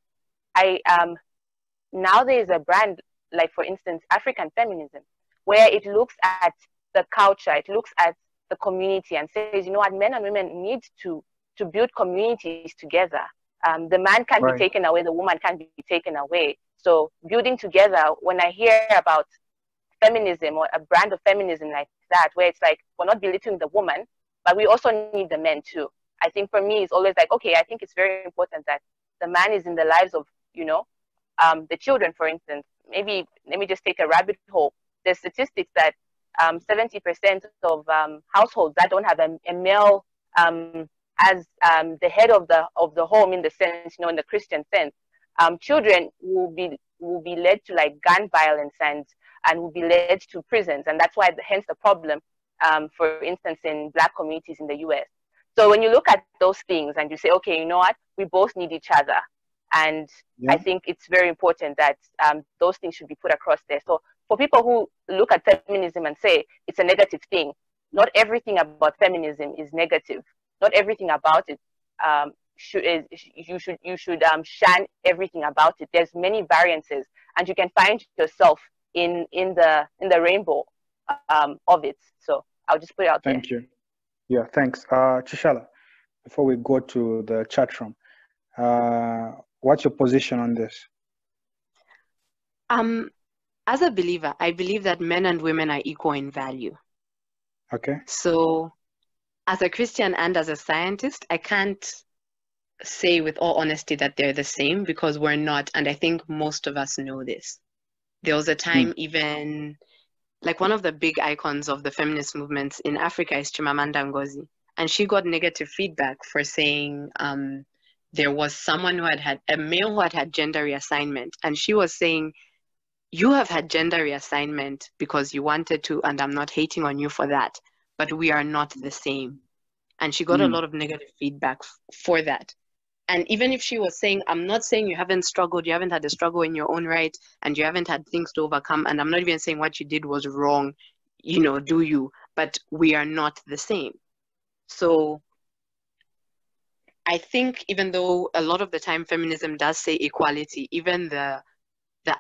now there is a brand, like for instance African feminism, where it looks at the culture, it looks at the community and says, you know what, men and women need to build communities together. The man can't be taken away, the woman can't be taken away. So building together, when I hear about feminism or a brand of feminism like that, where it's like, we're not belittling the woman, but we also need the men too. I think for me, it's always like, okay, I think it's very important that the man is in the lives of, the children, for instance. Maybe, let me just take a rabbit hole. There's statistics that 70% of households that don't have a male as the head of the home, in the sense, in the Christian sense, children will be led to like gun violence and will be led to prisons. And that's why, hence the problem, for instance, in Black communities in the US. So when you look at those things and you say, okay, you know what, we both need each other. And I think it's very important that those things should be put across there. So for people who look at feminism and say it's a negative thing, not everything about feminism is negative. Not everything about it you should shine everything about it. There's many variances, and you can find yourself in the rainbow of it. So I'll just put it out there. Thank you. Yeah, thanks. Chishala, before we go to the chat room, what's your position on this? As a believer, I believe that men and women are equal in value. Okay. So as a Christian and as a scientist, I can't say with all honesty that they're the same, because we're not. And I think most of us know this. There was a time, even like one of the big icons of the feminist movements in Africa is Chimamanda Ngozi. And she got negative feedback for saying there was someone who had a male who had gender reassignment. And she was saying, you have had gender reassignment because you wanted to, and I'm not hating on you for that, but we are not the same. And she got a lot of negative feedback for that. And even if she was saying, I'm not saying you haven't struggled, you haven't had a struggle in your own right, and you haven't had things to overcome, and I'm not even saying what you did was wrong, do you, but we are not the same. So I think even though a lot of the time feminism does say equality, even the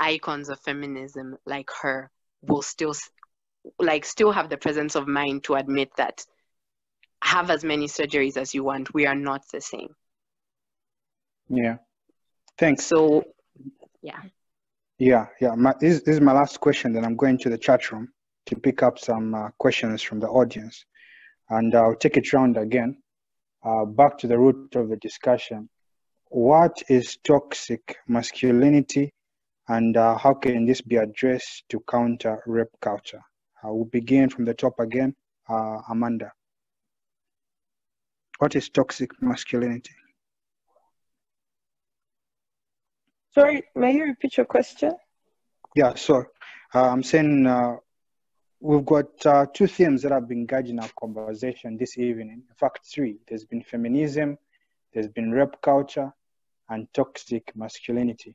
icons of feminism like her will still have the presence of mind to admit that have as many surgeries as you want, we are not the same. Yeah, thanks. So yeah. This is my last question. Then I'm going to the chat room to pick up some questions from the audience, and I'll take it round again. Back to the root of the discussion. What is toxic masculinity, and how can this be addressed to counter rape culture? We'll begin from the top again. Amanda, what is toxic masculinity? Sorry, may you repeat your question? Yeah, so I'm saying we've got two themes that have been guiding our conversation this evening. In fact, three. There's been feminism, there's been rape culture, and toxic masculinity.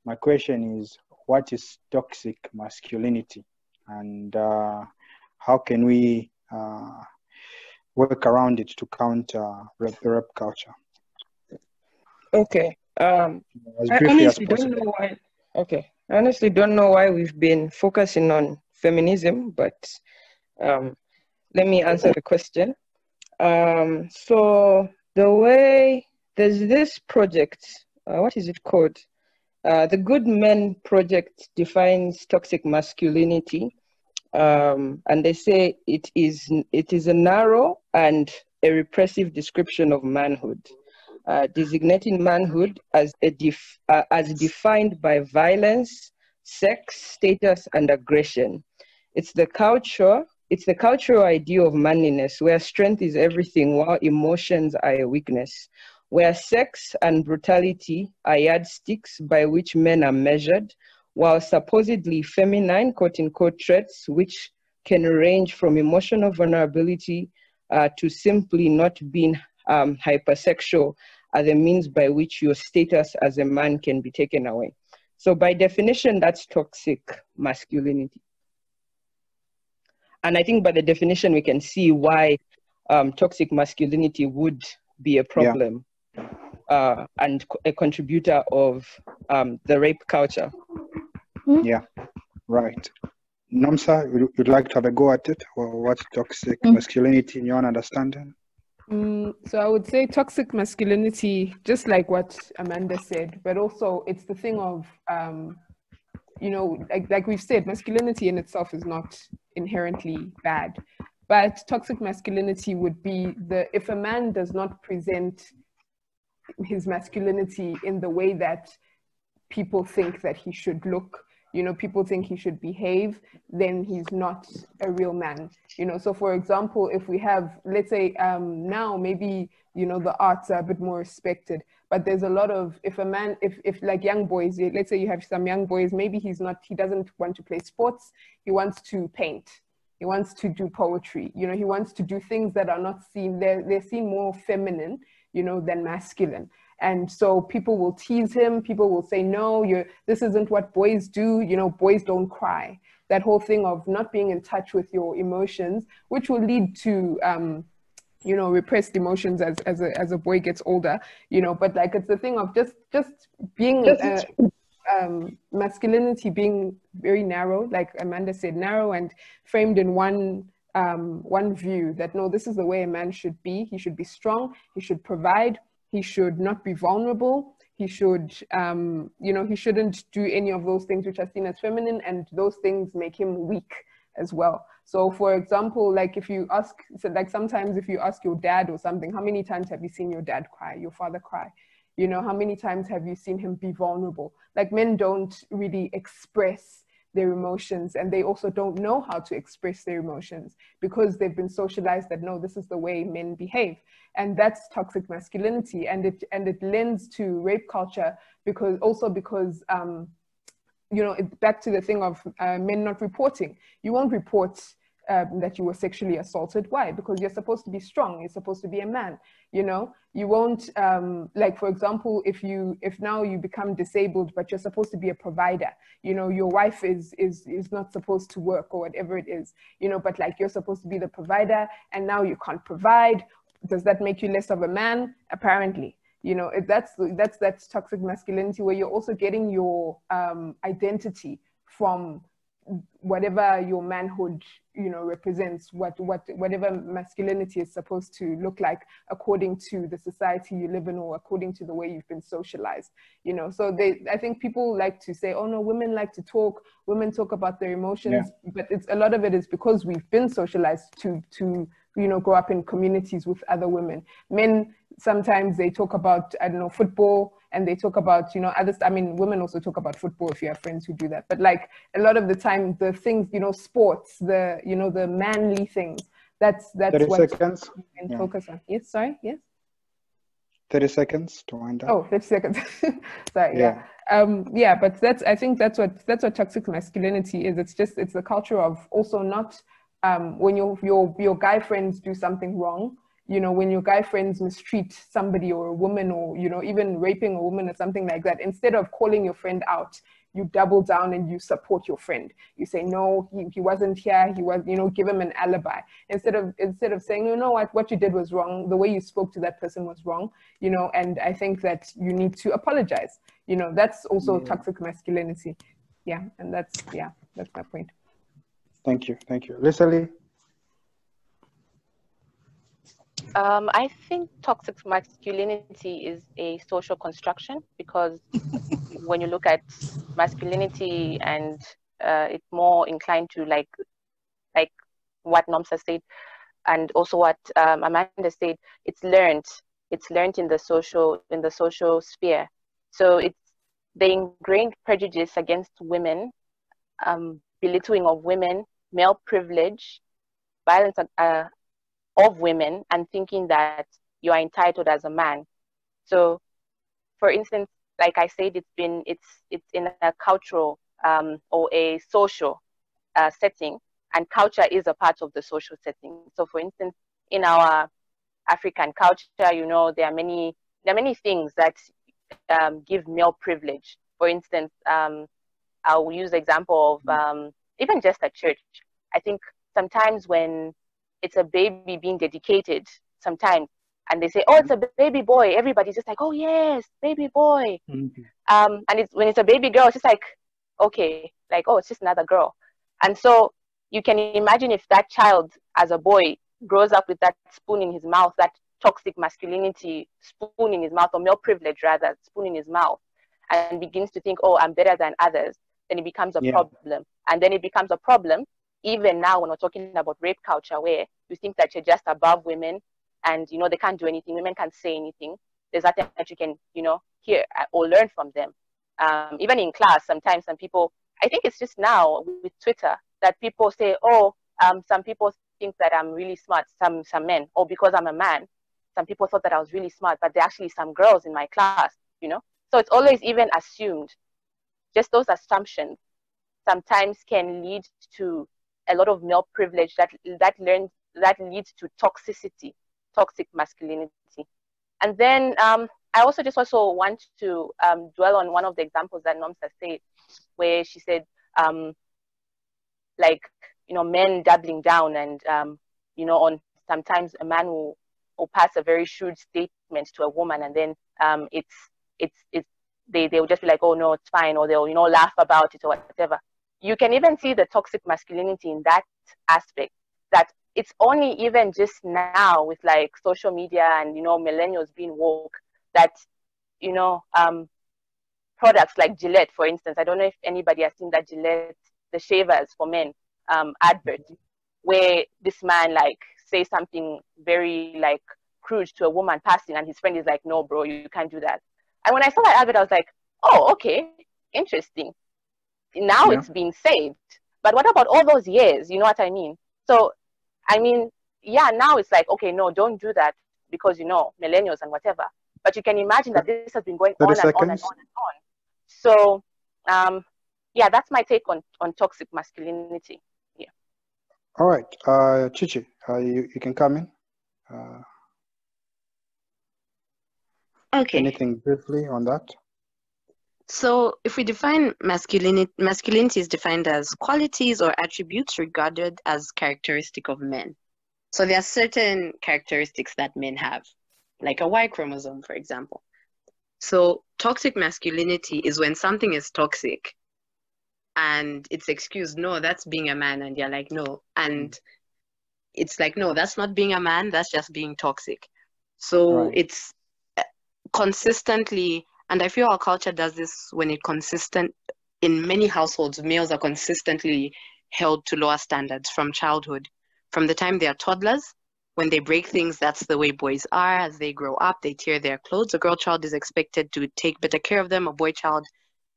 My question is, what is toxic masculinity, and how can we work around it to counter rape culture? Okay. I honestly don't know why. Okay. I honestly don't know why we've been focusing on feminism, but let me answer the question. So the way there's this project, what is it called? The Good Men Project defines toxic masculinity, and they say it is a narrow and a repressive description of manhood, designating manhood as defined by violence, sex, status, and aggression. It's the cultural idea of manliness, where strength is everything while emotions are a weakness, where sex and brutality are yardsticks by which men are measured, while supposedly feminine, quote-unquote, traits, which can range from emotional vulnerability to simply not being hypersexual, are the means by which your status as a man can be taken away. So by definition, that's toxic masculinity. And I think by the definition, we can see why toxic masculinity would be a problem and a contributor of the rape culture. Yeah, right. Nomsa, you'd like to have a go at it? Or what's toxic masculinity in your understanding? So I would say toxic masculinity, just like what Amanda said, but also it's the thing of, you know, like we've said, masculinity in itself is not inherently bad, but toxic masculinity would be if a man does not present his masculinity in the way that people think that he should look, you know, people think he should behave, then he's not a real man, you know. So for example, if we have, let's say now maybe, you know, the arts are a bit more respected, but there's a lot of, if a man, if like young boys, let's say you have some young boys, maybe he doesn't want to play sports, he wants to paint, he wants to do poetry, you know, he wants to do things that are not seen, they're seen more feminine, you know, than masculine. And so people will tease him, people will say, no, this isn't what boys do, you know, boys don't cry. That whole thing of not being in touch with your emotions, which will lead to, you know, repressed emotions as a boy gets older, you know, but like it's the thing of just being, masculinity being very narrow, like Amanda said, narrow and framed in one view that, no, this is the way a man should be. He should be strong, he should provide, he should not be vulnerable, he should, you know, he shouldn't do any of those things which are seen as feminine, and those things make him weak as well. So for example, like if you ask, so like sometimes if you ask your dad or something, how many times have you seen your dad cry, your father cry? You know, how many times have you seen him be vulnerable? Like men don't really express their emotions, and they also don't know how to express their emotions because they've been socialized that, no, this is the way men behave. And that's toxic masculinity, and it lends to rape culture because you know, it's back to the thing of men not reporting. You won't report that you were sexually assaulted. Why? Because you're supposed to be strong. You're supposed to be a man. You know, you won't like, for example, if now you become disabled, but you're supposed to be a provider. You know, your wife is not supposed to work or whatever it is. You know, but like you're supposed to be the provider, and now you can't provide. Does that make you less of a man? Apparently. You know, that's toxic masculinity, where you're also getting your identity from whatever your manhood, you know, represents, whatever masculinity is supposed to look like according to the society you live in or according to the way you've been socialized, you know. So I think people like to say, oh no, women like to talk, women talk about their emotions, but a lot of it is because we've been socialized to you know, grow up in communities with other women. Men, sometimes they talk about, I don't know, football, and they talk about, you know, others. I mean, women also talk about football if you have friends who do that. But like a lot of the time, the things, you know, sports, you know, the manly things, that's 30 what seconds. you can focus on. Yes, sorry, yes? 30 seconds to wind up. Oh, 30 seconds. Sorry, yeah. But I think that's what toxic masculinity is. It's the culture of also not, when your guy friends do something wrong, you know, when your guy friends mistreat somebody or a woman, or, you know, even raping a woman or something like that, instead of calling your friend out, you double down and you support your friend. You say, no, he wasn't here, he was, you know, give him an alibi. Instead of saying, you know what you did was wrong, the way you spoke to that person was wrong, you know, and I think that you need to apologize. You know, that's also toxic masculinity. Yeah, and that's my point. Thank you. Leslie? I think toxic masculinity is a social construction because when you look at masculinity and it's more inclined to like what Nomsa said and also what Amanda said, it's learned in the social sphere. So it's the ingrained prejudice against women, belittling of women, male privilege, violence of women, and thinking that you are entitled as a man. So, for instance, like I said, it's in a cultural or a social setting, and culture is a part of the social setting. So, for instance, in our African culture, there are many things that give male privilege. For instance, I'll use the example of even just a church. I think sometimes when it's a baby being dedicated, sometimes, and they say, "Oh, it's a baby boy," everybody's just like, "Oh yes, baby boy." And when it's a baby girl, it's just like, okay, like, oh, it's just another girl. And so you can imagine if that child, as a boy, grows up with that spoon in his mouth, that toxic masculinity spoon in his mouth, or male privilege rather, spoon in his mouth, and begins to think, oh, I'm better than others, then it becomes a problem. And then it becomes a problem even now when we're talking about rape culture, where you think that you're just above women and, they can't do anything, women can't say anything. There's nothing that you can, hear or learn from them. Even in class, sometimes some people, I think it's just now with Twitter that people say, oh, some people think that I'm really smart, some men, or because I'm a man, some people thought that I was really smart, but there are actually some girls in my class, So it's always even assumed. Just those assumptions sometimes can lead to a lot of male privilege that leads to toxicity, toxic masculinity. And then I also want to dwell on one of the examples that Nomsa said, where she said, men doubling down and, on sometimes a man will pass a very shrewd statement to a woman, and then they'll just be like, oh no, it's fine, or they'll, laugh about it or whatever. You can even see the toxic masculinity in that aspect, that it's only even just now with like social media and, millennials being woke, that, products like Gillette, for instance, I don't know if anybody has seen that Gillette, the shavers for men advert, where this man like says something very like crude to a woman passing, and his friend is like, no bro, you can't do that. And when I saw that advert, I was like, oh, okay, interesting. Now it's being saved. But what about all those years? You know what I mean? So, I mean, yeah, now it's like, okay, no, don't do that because, millennials and whatever. But you can imagine that this has been going on and on and on and on. So, yeah, that's my take on toxic masculinity. Yeah. All right. Chichi, you can come in. Okay. Anything briefly on that? So if we define masculinity is defined as qualities or attributes regarded as characteristic of men. So there are certain characteristics that men have, like a Y chromosome, for example. So toxic masculinity is when something is toxic and it's excused, no, that's being a man, and you're like, no. And it's like, no, that's not being a man, that's just being toxic. So it's consistently, and I feel our culture does this when in many households, males are consistently held to lower standards from childhood. From the time they are toddlers, when they break things, that's the way boys are. As they grow up, they tear their clothes. A girl child is expected to take better care of them. A boy child,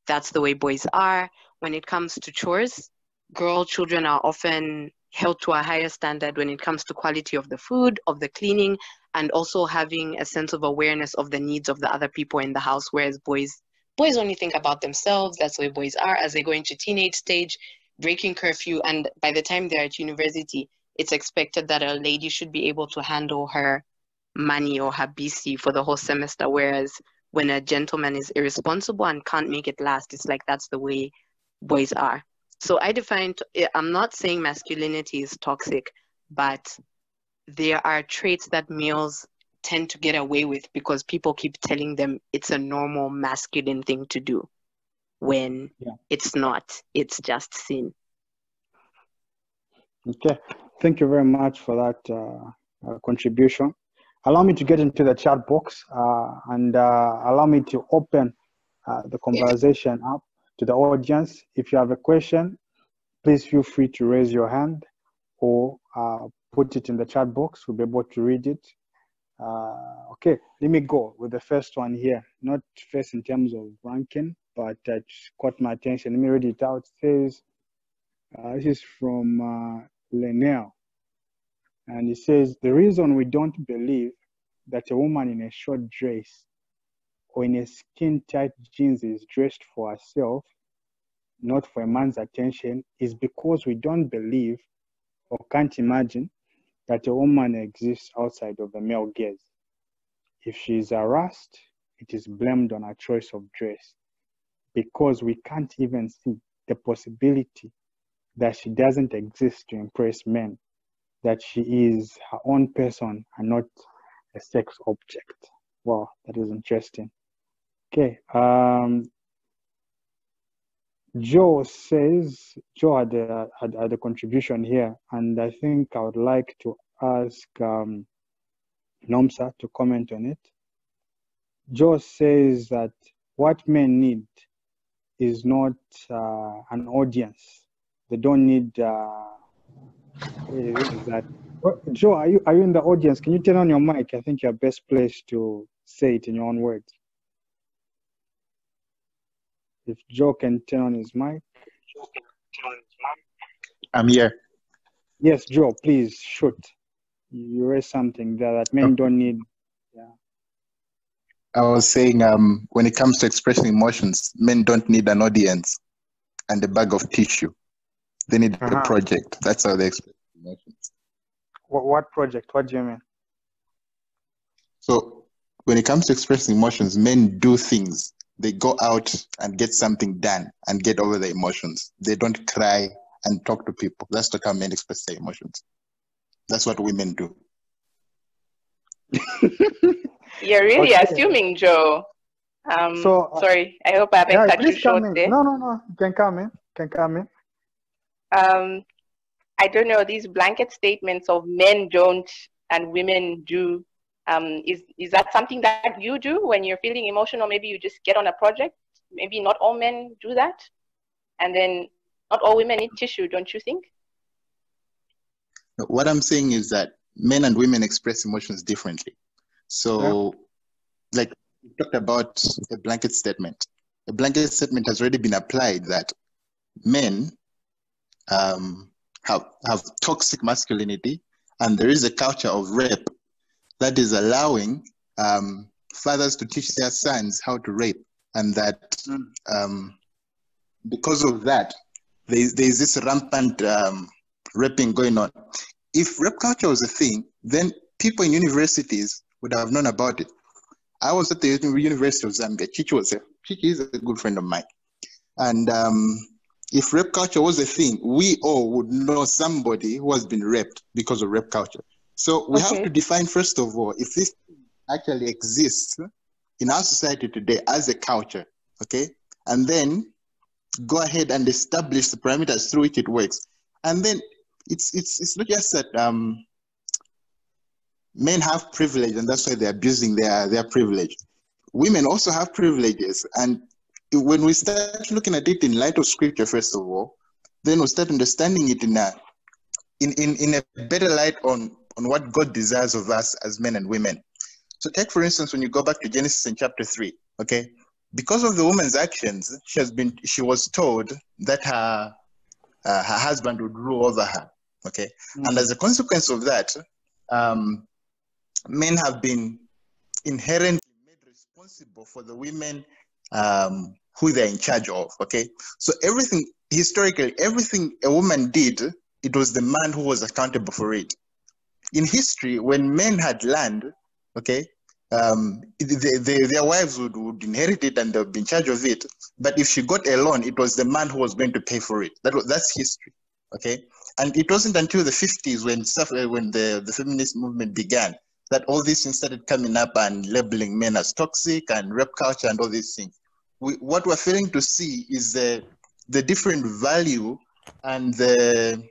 that's the way boys are. When it comes to chores, girl children are often held to a higher standard when it comes to quality of the food, of the cleaning, and also having a sense of awareness of the needs of the other people in the house, whereas boys only think about themselves. That's the way boys are. As they go into teenage stage, breaking curfew, and by the time they're at university, it's expected that a lady should be able to handle her money or her BC for the whole semester, whereas when a gentleman is irresponsible and can't make it last, it's like that's the way boys are. So I'm not saying masculinity is toxic, but there are traits that males tend to get away with because people keep telling them it's a normal masculine thing to do, when it's not. It's just sin. Okay, thank you very much for that contribution. allow me to get into the chat box and allow me to open the conversation up to the audience. If you have a question, please feel free to raise your hand or put it in the chat box. We'll be able to read it. Okay, let me go with the first one here. Not first in terms of ranking, but it caught my attention. Let me read it out. It says, this is from Lenell. And it says, the reason we don't believe that a woman in a short dress or in a skin-tight jeans is dressed for herself, not for a man's attention, is because we don't believe or can't imagine that a woman exists outside of the male gaze. If she is harassed, it is blamed on her choice of dress, because we can't even see the possibility that she doesn't exist to impress men, that she is her own person and not a sex object. Wow, that is interesting. Okay, Joe says, Joe had a contribution here, and I think I would like to ask Nomsa to comment on it. Joe says that what men need is not an audience. They don't need that. Joe, are you in the audience? Can you turn on your mic? I think you're best placed to say it in your own words. If Joe can turn on his mic. I'm here. Yes, Joe, please shoot. You raised something there that men don't need. Yeah. I was saying, when it comes to expressing emotions, men don't need an audience and a bag of tissue. They need a project. That's how they express emotions. What project? What do you mean? So when it comes to expressing emotions, men do things. They go out and get something done and get over the emotions. They don't cry and talk to people. That's not how men express their emotions. That's what women do. You're really assuming, Joe. Sorry, I hope I haven't cut you short there. No. You can come in. I don't know, these blanket statements of men don't and women do. Is that something that you do when you're feeling emotional? Maybe you just get on a project. Maybe not all men do that. And then not all women need tissue, don't you think? What I'm saying is that men and women express emotions differently. So, like we talked about a blanket statement. A blanket statement has already been applied that men have toxic masculinity, and there is a culture of rape that is allowing fathers to teach their sons how to rape, and that because of that, there's this rampant raping going on. If rape culture was a thing, then people in universities would have known about it. I was at the University of Zambia. Chichi is a good friend of mine. And if rape culture was a thing, we all would know somebody who has been raped because of rape culture. So we have to define, first of all, if this actually exists in our society today as a culture, okay? And then go ahead and establish the parameters through which it works. And then it's not just that men have privilege and that's why they're abusing their privilege. Women also have privileges. And when we start looking at it in light of scripture, first of all, then we start understanding it in a better light on what God desires of us as men and women. So take, for instance, when you go back to Genesis in chapter 3, okay? Because of the woman's actions, she was told that her husband would rule over her, okay? Mm-hmm. And as a consequence of that, men have been inherently made responsible for the women who they're in charge of, okay? So historically, everything a woman did, it was the man who was accountable for it. In history, when men had land, okay, their wives would inherit it and they'd be in charge of it. But if she got a loan, it was the man who was going to pay for it. That's history, okay? And it wasn't until the 50s when the feminist movement began that all these things started coming up and labeling men as toxic and rape culture and all these things. What we're failing to see is the different value and the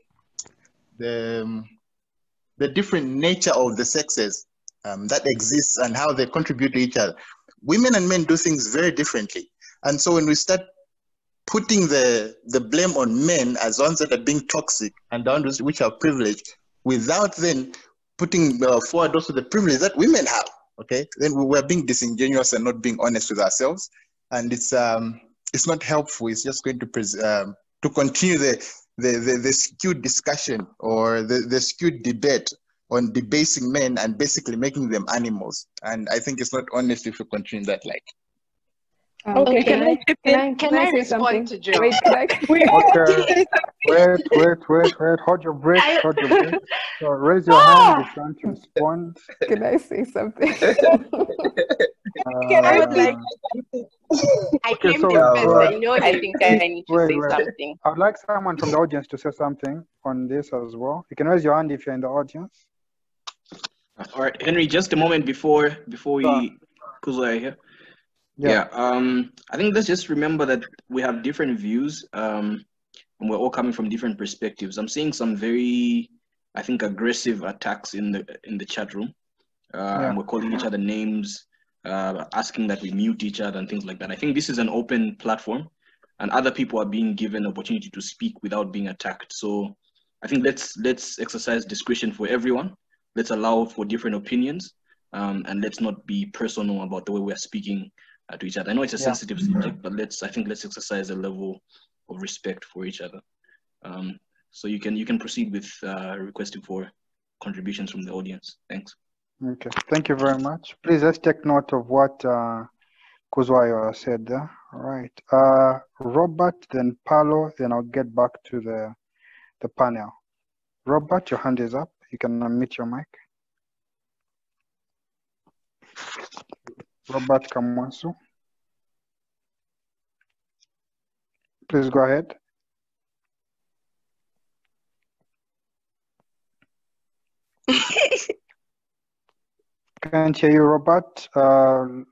different nature of the sexes that exists and how they contribute to each other. Women and men do things very differently. And so when we start putting the blame on men as ones that are being toxic and the ones which are privileged, without then putting forward also the privilege that women have, okay, then we're being disingenuous and not being honest with ourselves. And it's not helpful. It's just going to continue the skewed discussion or the skewed debate on debasing men and basically making them animals. And I think it's not honest if we continue that like. Okay, Can I say respond something? to Joe? Wait, Okay, wait, hold your breath, hold your breath. So raise your hand if you want to respond. can I say something? I would like. I Okay, came so to first. You know, I think I need to say wait. something. I would like someone from the audience to say something on this as well. You can raise your hand if you're in the audience. All right, Henry, just a moment before we Kuzwa here. Yeah. I think let's just remember that we have different views, and we're all coming from different perspectives. I'm seeing some very, I think, aggressive attacks in the chat room, and we're calling each other names, asking that we mute each other and things like that. I think this is an open platform, and other people are being given opportunity to speak without being attacked. So I think let's exercise discretion for everyone. Let's allow for different opinions, and let's not be personal about the way we're speaking to each other. I know it's a sensitive subject, but let's exercise a level of respect for each other. So you can proceed with requesting for contributions from the audience. Thanks. Okay, thank you very much. Please let's take note of what Kuzwayo said there. All right. Robert, then Paulo, then I'll get back to the panel. Robert, your hand is up. You can unmute your mic. Robert Kamwasu. Please go ahead. Can't hear you, Robert.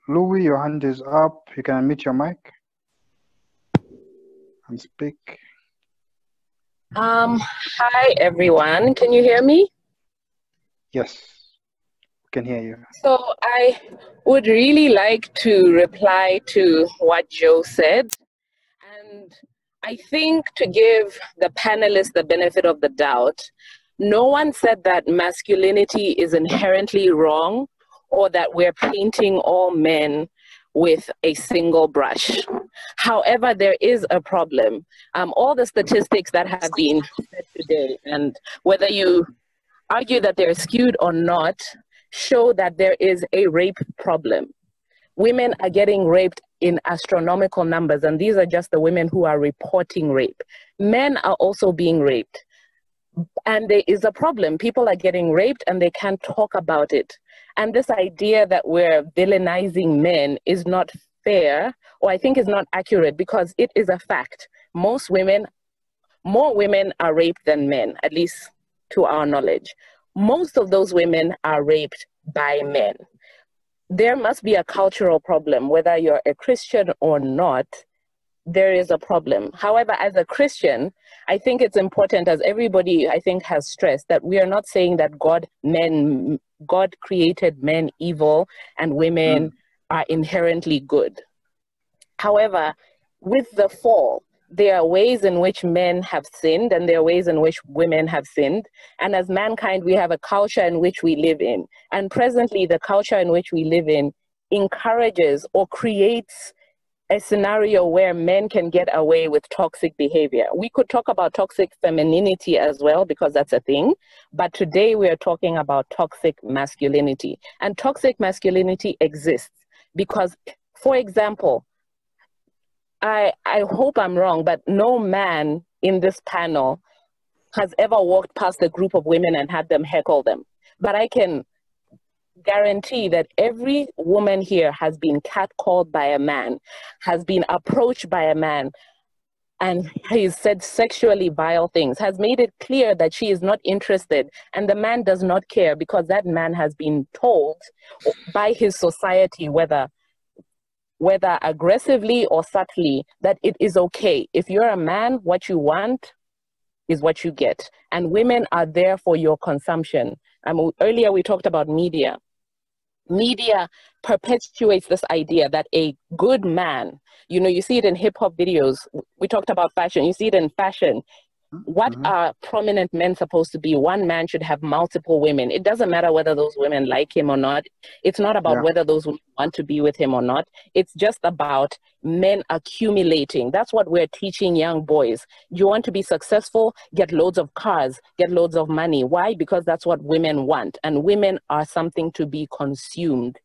Louis, your hand is up. You can unmute your mic and speak. Hi everyone. Can you hear me? Yes, we can hear you. So I would really like to reply to what Joe said. And I think to give the panelists the benefit of the doubt, no one said that masculinity is inherently wrong or that we're painting all men with a single brush. However, there is a problem. All the statistics that have been said today, and whether you argue that they're skewed or not, show that there is a rape problem. Women are getting raped in astronomical numbers, and these are just the women who are reporting rape. Men are also being raped. And there is a problem. People are getting raped and they can't talk about it. And this idea that we're villainizing men is not fair, or I think is not accurate, because it is a fact. More women are raped than men, at least to our knowledge. Most of those women are raped by men. There must be a cultural problem, whether you're a Christian or not. There is a problem. However, as a Christian, I think it's important, as everybody I think has stressed, that we are not saying that God created men evil and women are inherently good. However, with the fall, there are ways in which men have sinned and there are ways in which women have sinned. And as mankind, we have a culture in which we live in. And presently, the culture in which we live in encourages or creates a scenario where men can get away with toxic behavior. We could talk about toxic femininity as well, because that's a thing. But today we are talking about toxic masculinity. And toxic masculinity exists because, for example, I hope I'm wrong, but no man in this panel has ever walked past a group of women and had them heckle them. But I can guarantee that every woman here has been catcalled by a man, has been approached by a man, and he's said sexually vile things, has made it clear that she is not interested, and the man does not care because that man has been told by his society, whether aggressively or subtly, that it is okay. If you're a man, what you want is what you get. And women are there for your consumption. Earlier we talked about media. media perpetuates this idea that a good man, you see it in hip hop videos. We talked about fashion. You see it in fashion. What are prominent men supposed to be? One man should have multiple women. It doesn't matter whether those women like him or not. It's not about whether those women want to be with him or not. It's just about men accumulating. That's what we're teaching young boys. You want to be successful? Get loads of cars, get loads of money. Why? Because that's what women want. And women are something to be consumed.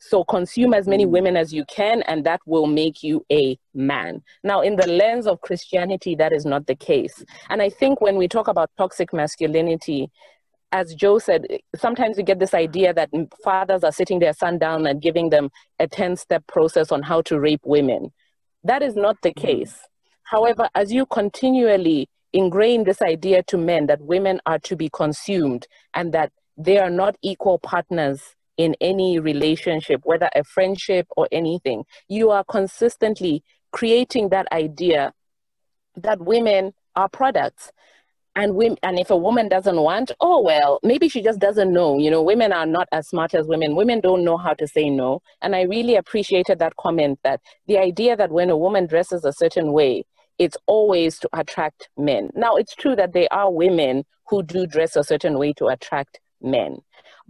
So consume as many women as you can, and that will make you a man. Now, in the lens of Christianity, that is not the case. And I think when we talk about toxic masculinity, as Joe said, sometimes we get this idea that fathers are sitting their son down and giving them a 10-step process on how to rape women. That is not the case. However, as you continually ingrain this idea to men that women are to be consumed and that they are not equal partners in any relationship, whether a friendship or anything, you are consistently creating that idea that women are products. And if a woman doesn't want, oh, well, maybe she just doesn't know. Women are not as smart as women. Women don't know how to say no. And I really appreciated that comment, that the idea that when a woman dresses a certain way, it's always to attract men. Now, it's true that there are women who do dress a certain way to attract men.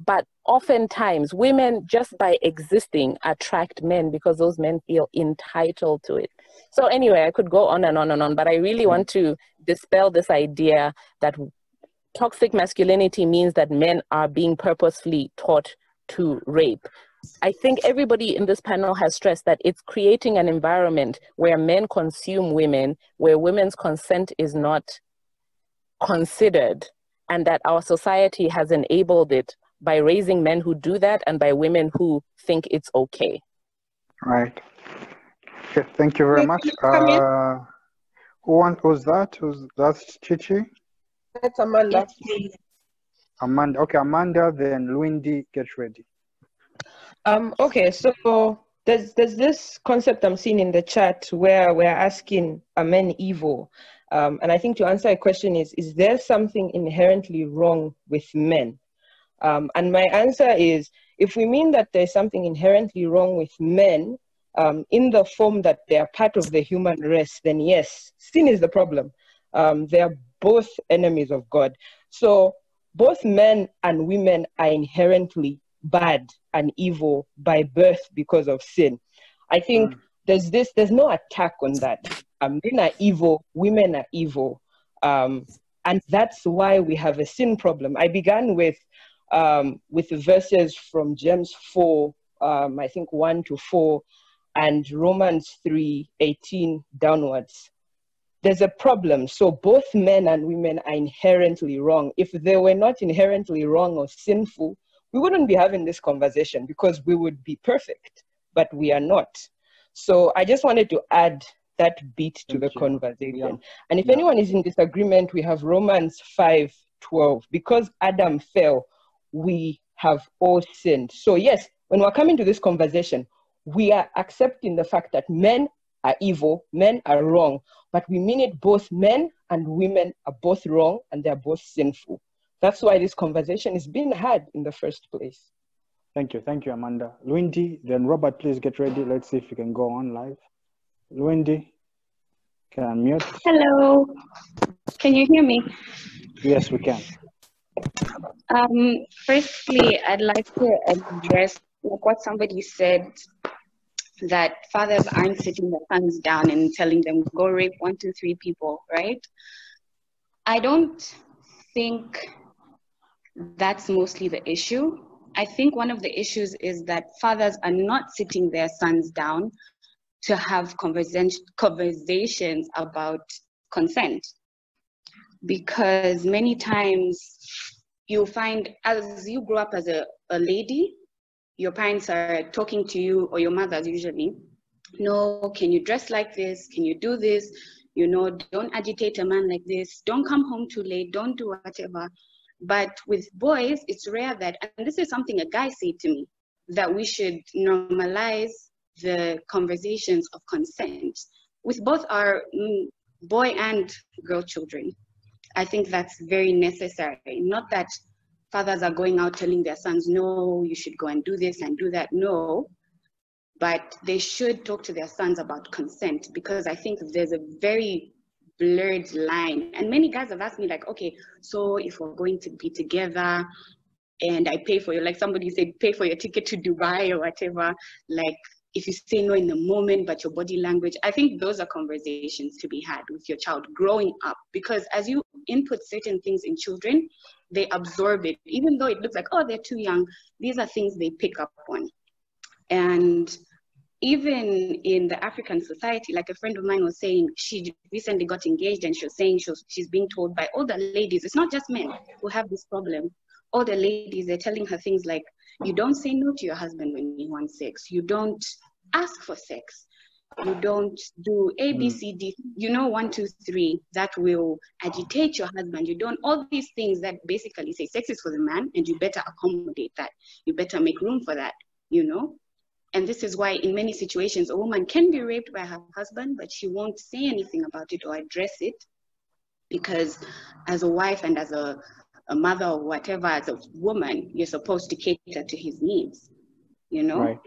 But oftentimes, women, just by existing, attract men because those men feel entitled to it. So anyway, I could go on and on and on, but I really want to dispel this idea that toxic masculinity means that men are being purposefully taught to rape. I think everybody in this panel has stressed that it's creating an environment where men consume women, where women's consent is not considered, and that our society has enabled it by raising men who do that and by women who think it's okay. Right. Okay, thank you very much. Who's that? That's Chichi? That's Amanda. Amanda. Okay, Amanda, then Luindi, get ready. Okay, so there's this concept I'm seeing in the chat where we're asking, are men evil? And I think to answer a question is there something inherently wrong with men? And my answer is, if we mean that there's something inherently wrong with men, in the form that they are part of the human race, then yes, sin is the problem. They are both enemies of God. So both men and women are inherently bad and evil by birth because of sin. I think there's no attack on that. Men are evil, women are evil. And that's why we have a sin problem. I began with the verses from James 4, I think 1 to 4, and Romans 3:18 downwards. There's a problem. So both men and women are inherently wrong. If they were not inherently wrong or sinful, we wouldn't be having this conversation because we would be perfect, but we are not. So I just wanted to add that bit to the conversation. Yeah. And if anyone is in disagreement, we have Romans 5:12. Because Adam fell, we have all sinned. So yes, when we're coming to this conversation, we are accepting the fact that men are evil, men are wrong, but we mean it both men and women are both wrong and they're both sinful. That's why this conversation is being had in the first place. Thank you, Amanda. Luindi, then Robert, please get ready. Let's see if you can go on live. Luindi, can I unmute? Hello, can you hear me? Yes, we can. Firstly, I'd like to address what somebody said, that fathers aren't sitting their sons down and telling them, go rape 1, 2, 3 people, right? I don't think that's mostly the issue. I think one of the issues is that fathers are not sitting their sons down to have conversations about consent. Because many times you'll find, as you grow up as a lady, your parents are talking to you, or your mothers usually, no, can you dress like this? Can you do this? Don't agitate a man like this. Don't come home too late. Don't do whatever. But with boys, it's rare that, and this is something a guy said to me, that we should normalize the conversations of consent with both our boy and girl children. I think that's very necessary. Not that fathers are going out telling their sons, no, you should go and do this and do that. No, but they should talk to their sons about consent, because I think there's a very blurred line. And many guys have asked me like, okay, so if we're going to be together and I pay for you, like somebody said, pay for your ticket to Dubai or whatever, like if you say no in the moment, but your body language, I think those are conversations to be had with your child growing up, because as you input certain things in children, they absorb it. Even though it looks like, oh, they're too young, these are things they pick up on. And even in the African society, like a friend of mine was saying, she recently got engaged and she was saying she's being told by all the ladies, it's not just men who have this problem, all the ladies, they're telling her things like, you don't say no to your husband when he wants sex, you don't ask for sex, you don't do A, B, C, D, 1, 2, 3, that will agitate your husband. You don't, all these things that basically say sex is for the man and you better accommodate that. You better make room for that, And this is why in many situations, a woman can be raped by her husband, but she won't say anything about it or address it, because as a wife and as a mother or whatever, as a woman, you're supposed to cater to his needs, Right.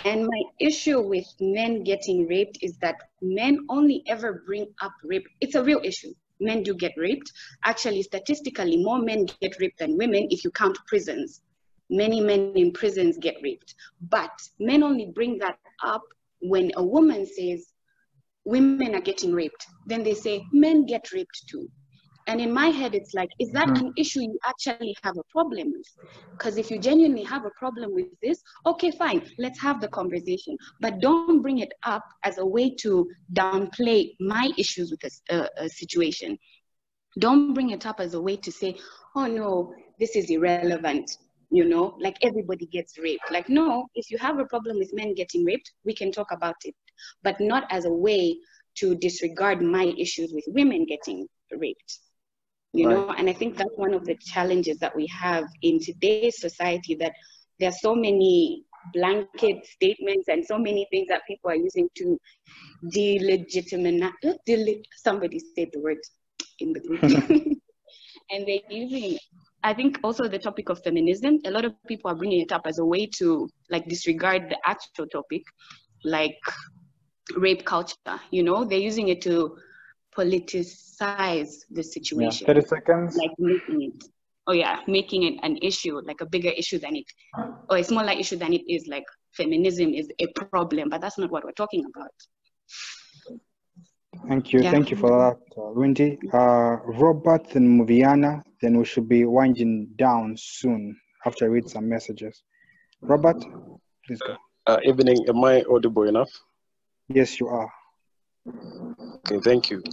And my issue with men getting raped is that men only ever bring up rape. It's a real issue. Men do get raped. Actually, statistically, more men get raped than women if you count prisons. Many men in prisons get raped. But men only bring that up when a woman says, women are getting raped. Then they say, men get raped too. And in my head, it's like, is that an issue you actually have a problem with? Because if you genuinely have a problem with this, okay, fine, let's have the conversation. But don't bring it up as a way to downplay my issues with a situation. Don't bring it up as a way to say, oh no, this is irrelevant. Like everybody gets raped. Like, no, if you have a problem with men getting raped, we can talk about it, but not as a way to disregard my issues with women getting raped. And I think that's one of the challenges that we have in today's society, that there are so many blanket statements and so many things that people are using to delegitimize. Somebody said the word in the group. And they're using, I think also the topic of feminism, a lot of people are bringing it up as a way to like disregard the actual topic, like rape culture, they're using it to politicize the situation. 30 seconds. Like making it an issue, like a bigger issue than it, or a smaller issue than it is. Like feminism is a problem, but that's not what we're talking about. Thank you. Thank you for that, Wendy. Robert and Moviana, then we should be winding down soon after I read some messages. Robert, please go. Evening, am I audible enough? Yes, you are. Okay, thank you.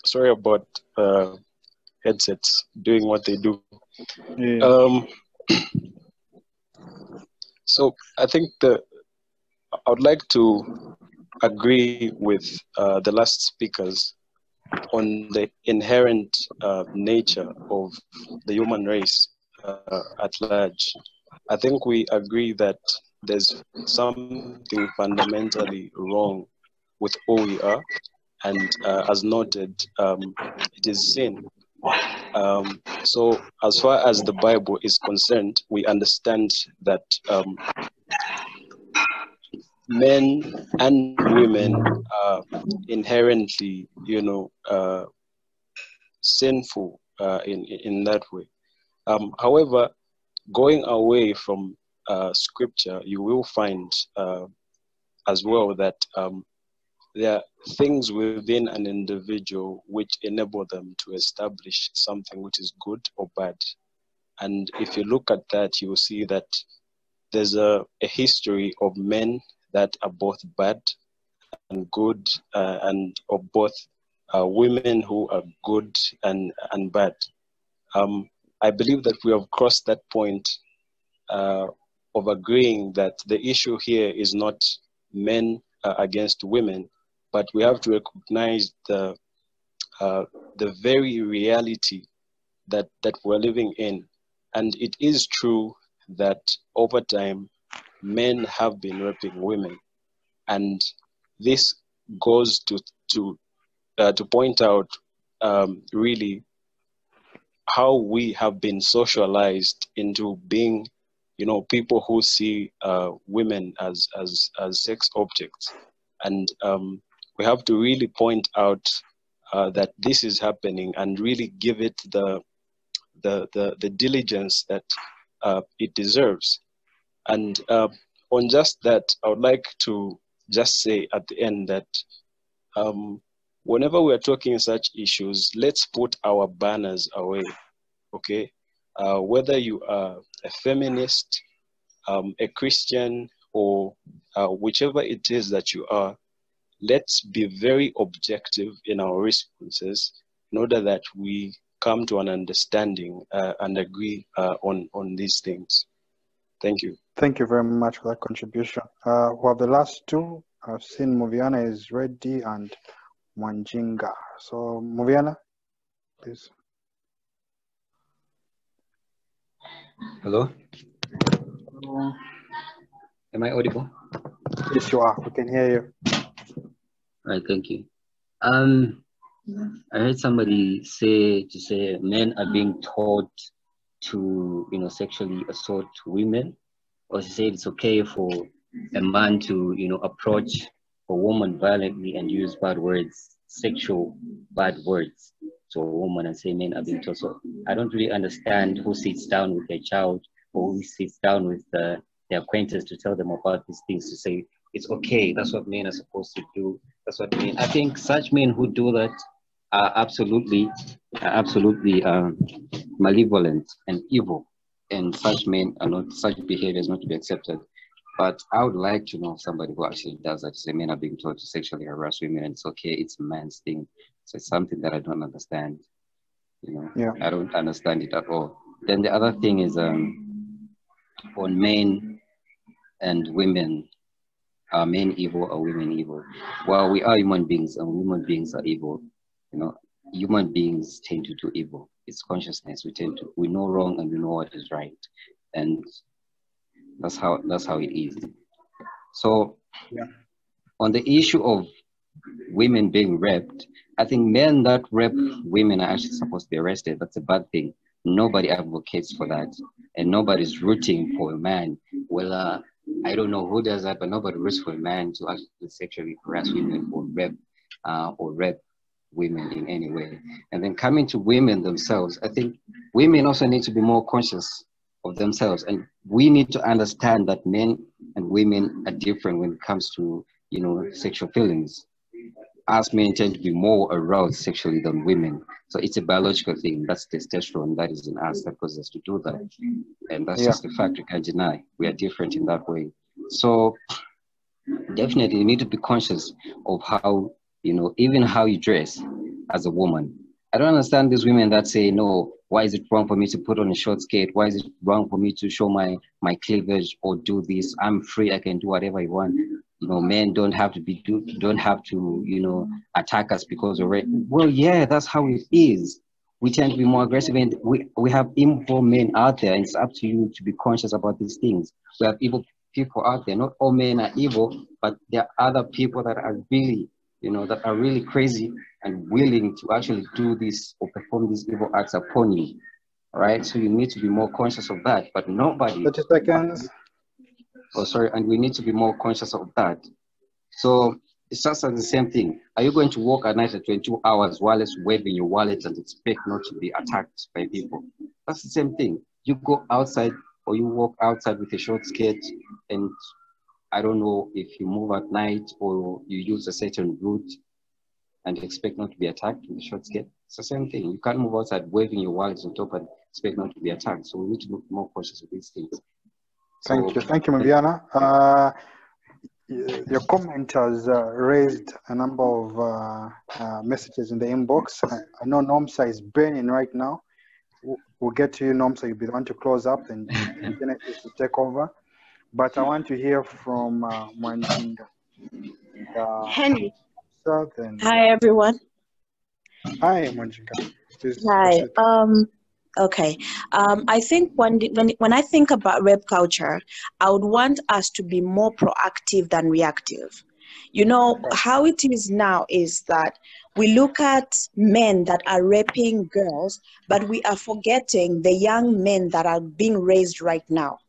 Sorry about headsets doing what they do. Yeah. So I think I would like to agree with the last speakers on the inherent nature of the human race at large. I think we agree that there's something fundamentally wrong with who we are, and as noted, it is sin. So as far as the Bible is concerned, we understand that men and women are inherently, sinful in that way. However, going away from scripture, you will find as well that there are things within an individual which enable them to establish something which is good or bad. And if you look at that, you will see that there's a history of men that are both bad and good, and of both women who are good and bad. I believe that we have crossed that point of agreeing that the issue here is not men against women, but we have to recognize the very reality that we're living in. And it is true that over time, men have been raping women. And this goes to point out really how we have been socialized into being, people who see women as sex objects. And we have to really point out that this is happening and really give it the diligence that it deserves. And on just that, I would like to just say at the end that whenever we are talking such issues, let's put our banners away, okay? Whether you are a feminist, a Christian, or whichever it is that you are, let's be very objective in our responses in order that we come to an understanding and agree on these things. Thank you. Thank you very much for that contribution. We have the last two. I've seen Moviana is ready and Mwanjinga. So Moviana, please. Hello? Am I audible? Yes, you are. We can hear you. All right, thank you. I heard somebody say men are being taught to, sexually assault women, or she said it's okay for a man to, approach a woman violently and use bad words, sexual bad words to a woman, and say men are being taught. So I don't really understand who sits down with their child or who sits down with their acquaintance to tell them about these things, to say it's okay, that's what men are supposed to do. That's what men. I think such men who do that are absolutely malevolent and evil, and such men are not. Such behavior is not to be accepted. But I would like to know somebody who actually does that. Say men are being taught to sexually harass women, and it's okay. It's a man's thing. So it's something that I don't understand. Yeah. I don't understand it at all. Then the other thing is on men and women. Are men evil or women evil? Well, we are human beings, and human beings are evil. Human beings tend to do evil. It's consciousness. We know wrong and we know what is right, and that's how it is. So, yeah. On the issue of women being raped, I think men that rape women are actually supposed to be arrested. That's a bad thing. Nobody advocates for that, and nobody's rooting for a man. Well, I don't know who does that, but nobody roots for a man to actually sexually harass women or rape women in any way. And then coming to women themselves, I think women also need to be more conscious of themselves, and we need to understand that men and women are different when it comes to sexual feelings. Us men tend to be more aroused sexually than women. So it's a biological thing. That's testosterone that is in us that causes us to do that. And that's just a fact we can't deny. We are different in that way. So definitely you need to be conscious of how, even how you dress as a woman. I don't understand these women that say, no, why is it wrong for me to put on a short skirt? Why is it wrong for me to show my cleavage or do this? I'm free, I can do whatever I want. Men don't have to attack us because we're right. Well, yeah, that's how it is. We tend to be more aggressive, and we have evil men out there, and it's up to you to be conscious about these things. We have evil people out there. Not all men are evil, but there are other people that are really, that are really crazy and willing to actually do this or perform these evil acts upon you. All right, so you need to be more conscious of that. But nobody. 30 seconds. Oh, sorry, and we need to be more conscious of that. So it's just the same thing. Are you going to walk at night at 22 hours while it's waving your wallet and expect not to be attacked by people? That's the same thing. You go outside or you walk outside with a short skirt, and I don't know if you move at night or you use a certain route and expect not to be attacked with a short skirt. It's the same thing. You can't move outside waving your wallet on top and expect not to be attacked. So we need to be more cautious of these things. Thank you, Maviana. Your comment has raised a number of messages in the inbox. I know Nomsa is burning right now. We'll get to you, Nomsa. You'll be the one to close up, and Genesis to take over. But I want to hear from Mwanjinga. Henry. Hi, everyone. Hi, Mwanjinga. Hi. Okay. I think when I think about rape culture, I would want us to be more proactive than reactive. You know, how it is now is that we look at men that are raping girls, but we are forgetting the young men that are being raised right now.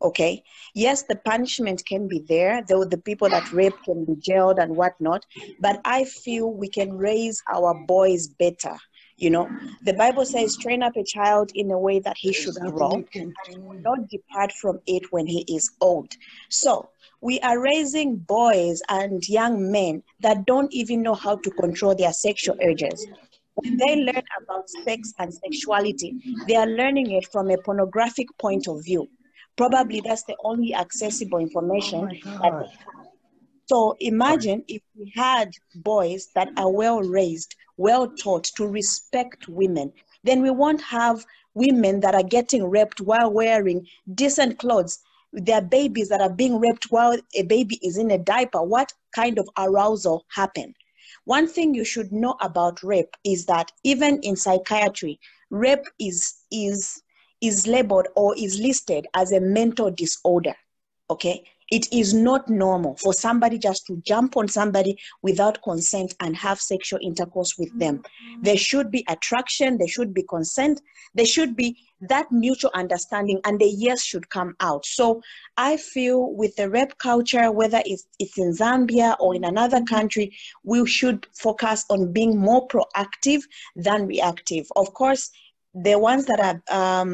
Okay. Yes, the punishment can be there, though the people that rape can be jailed and whatnot, but I feel we can raise our boys better. You know, the Bible says, train up a child in a way that he should grow, and he will not depart from it when he is old. So we are raising boys and young men that don't even know how to control their sexual urges. When they learn about sex and sexuality, they are learning it from a pornographic point of view. Probably that's the only accessible information that they have. So imagine if we had boys that are well raised, well taught to respect women, then we won't have women that are getting raped while wearing decent clothes. There are babies that are being raped while a baby is in a diaper. What kind of arousal happened? One thing you should know about rape is that even in psychiatry, rape is labeled or is listed as a mental disorder. Okay, it is not normal for somebody just to jump on somebody without consent and have sexual intercourse with them. There should be attraction, there should be consent, there should be that mutual understanding, and the yes should come out. So I feel with the rape culture, whether it's in Zambia or in another country, we should focus on being more proactive than reactive. Of course, the ones that are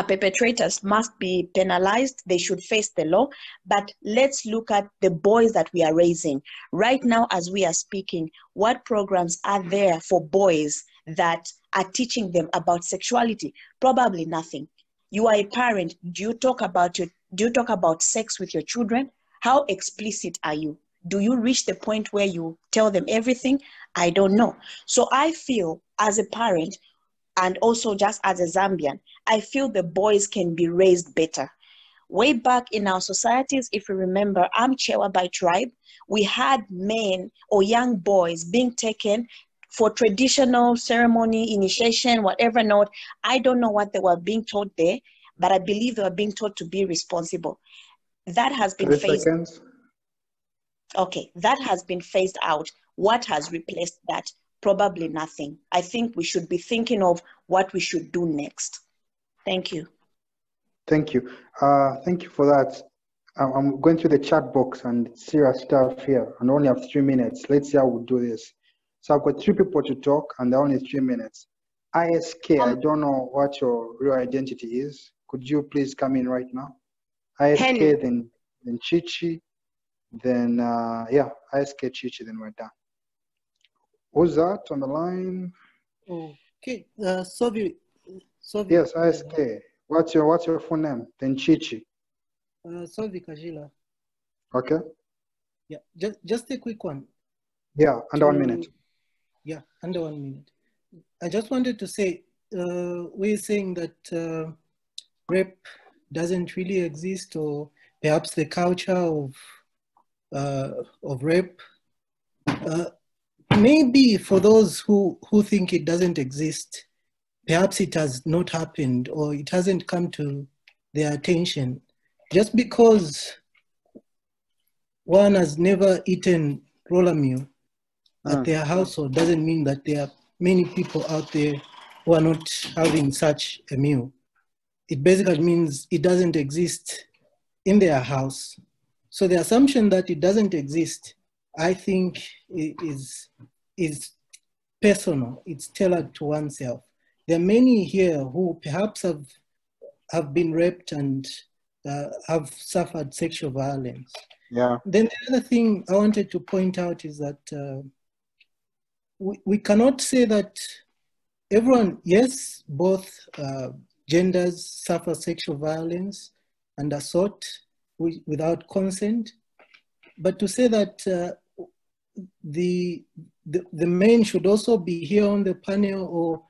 perpetrators must be penalized. They should face the law. But let's look at the boys that we are raising. Right now, as we are speaking, what programs are there for boys that are teaching them about sexuality? Probably nothing. You are a parent. Do you talk about sex with your children? How explicit are you? Do you reach the point where you tell them everything? I don't know. So I feel as a parent, and also just as a Zambian, I feel the boys can be raised better. Way back in our societies, if you remember, I'm Chewa by tribe. We had men or young boys being taken for traditional ceremony, initiation, whatever not. I don't know what they were being taught there, but I believe they were being taught to be responsible. That has been 3 phased. seconds. Okay, that has been phased out. What has replaced that? Probably nothing. I think we should be thinking of what we should do next. Thank you. Thank you. Thank you for that. I'm going through the chat box and serious stuff here, and I only have 3 minutes. Let's see how we do this. So I've got 3 people to talk, and they're only 3 minutes. ISK, I don't know what your real identity is. Could you please come in right now? ISK, then Chichi, then ISK, Chichi, then we're done. Who's that on the line? Okay, Sovi. Yes, ISK. What's your full name? Then Chichi. Sovi Kajila. Okay. Yeah, just a quick one. Yeah, under 1 minute. Yeah, under 1 minute. I just wanted to say, we're saying that rape doesn't really exist, or perhaps the culture of rape. Maybe for those who think it doesn't exist, perhaps it has not happened or it hasn't come to their attention. Just because one has never eaten roller meal at their household doesn't mean that there are many people out there who are not having such a meal. It basically means it doesn't exist in their house. So the assumption that it doesn't exist, I think, is personal. It's tailored to oneself. There are many here who perhaps have been raped and have suffered sexual violence. Yeah. Then the other thing I wanted to point out is that we cannot say that everyone, yes, both genders suffer sexual violence and assault without consent, but to say that the men should also be here on the panel or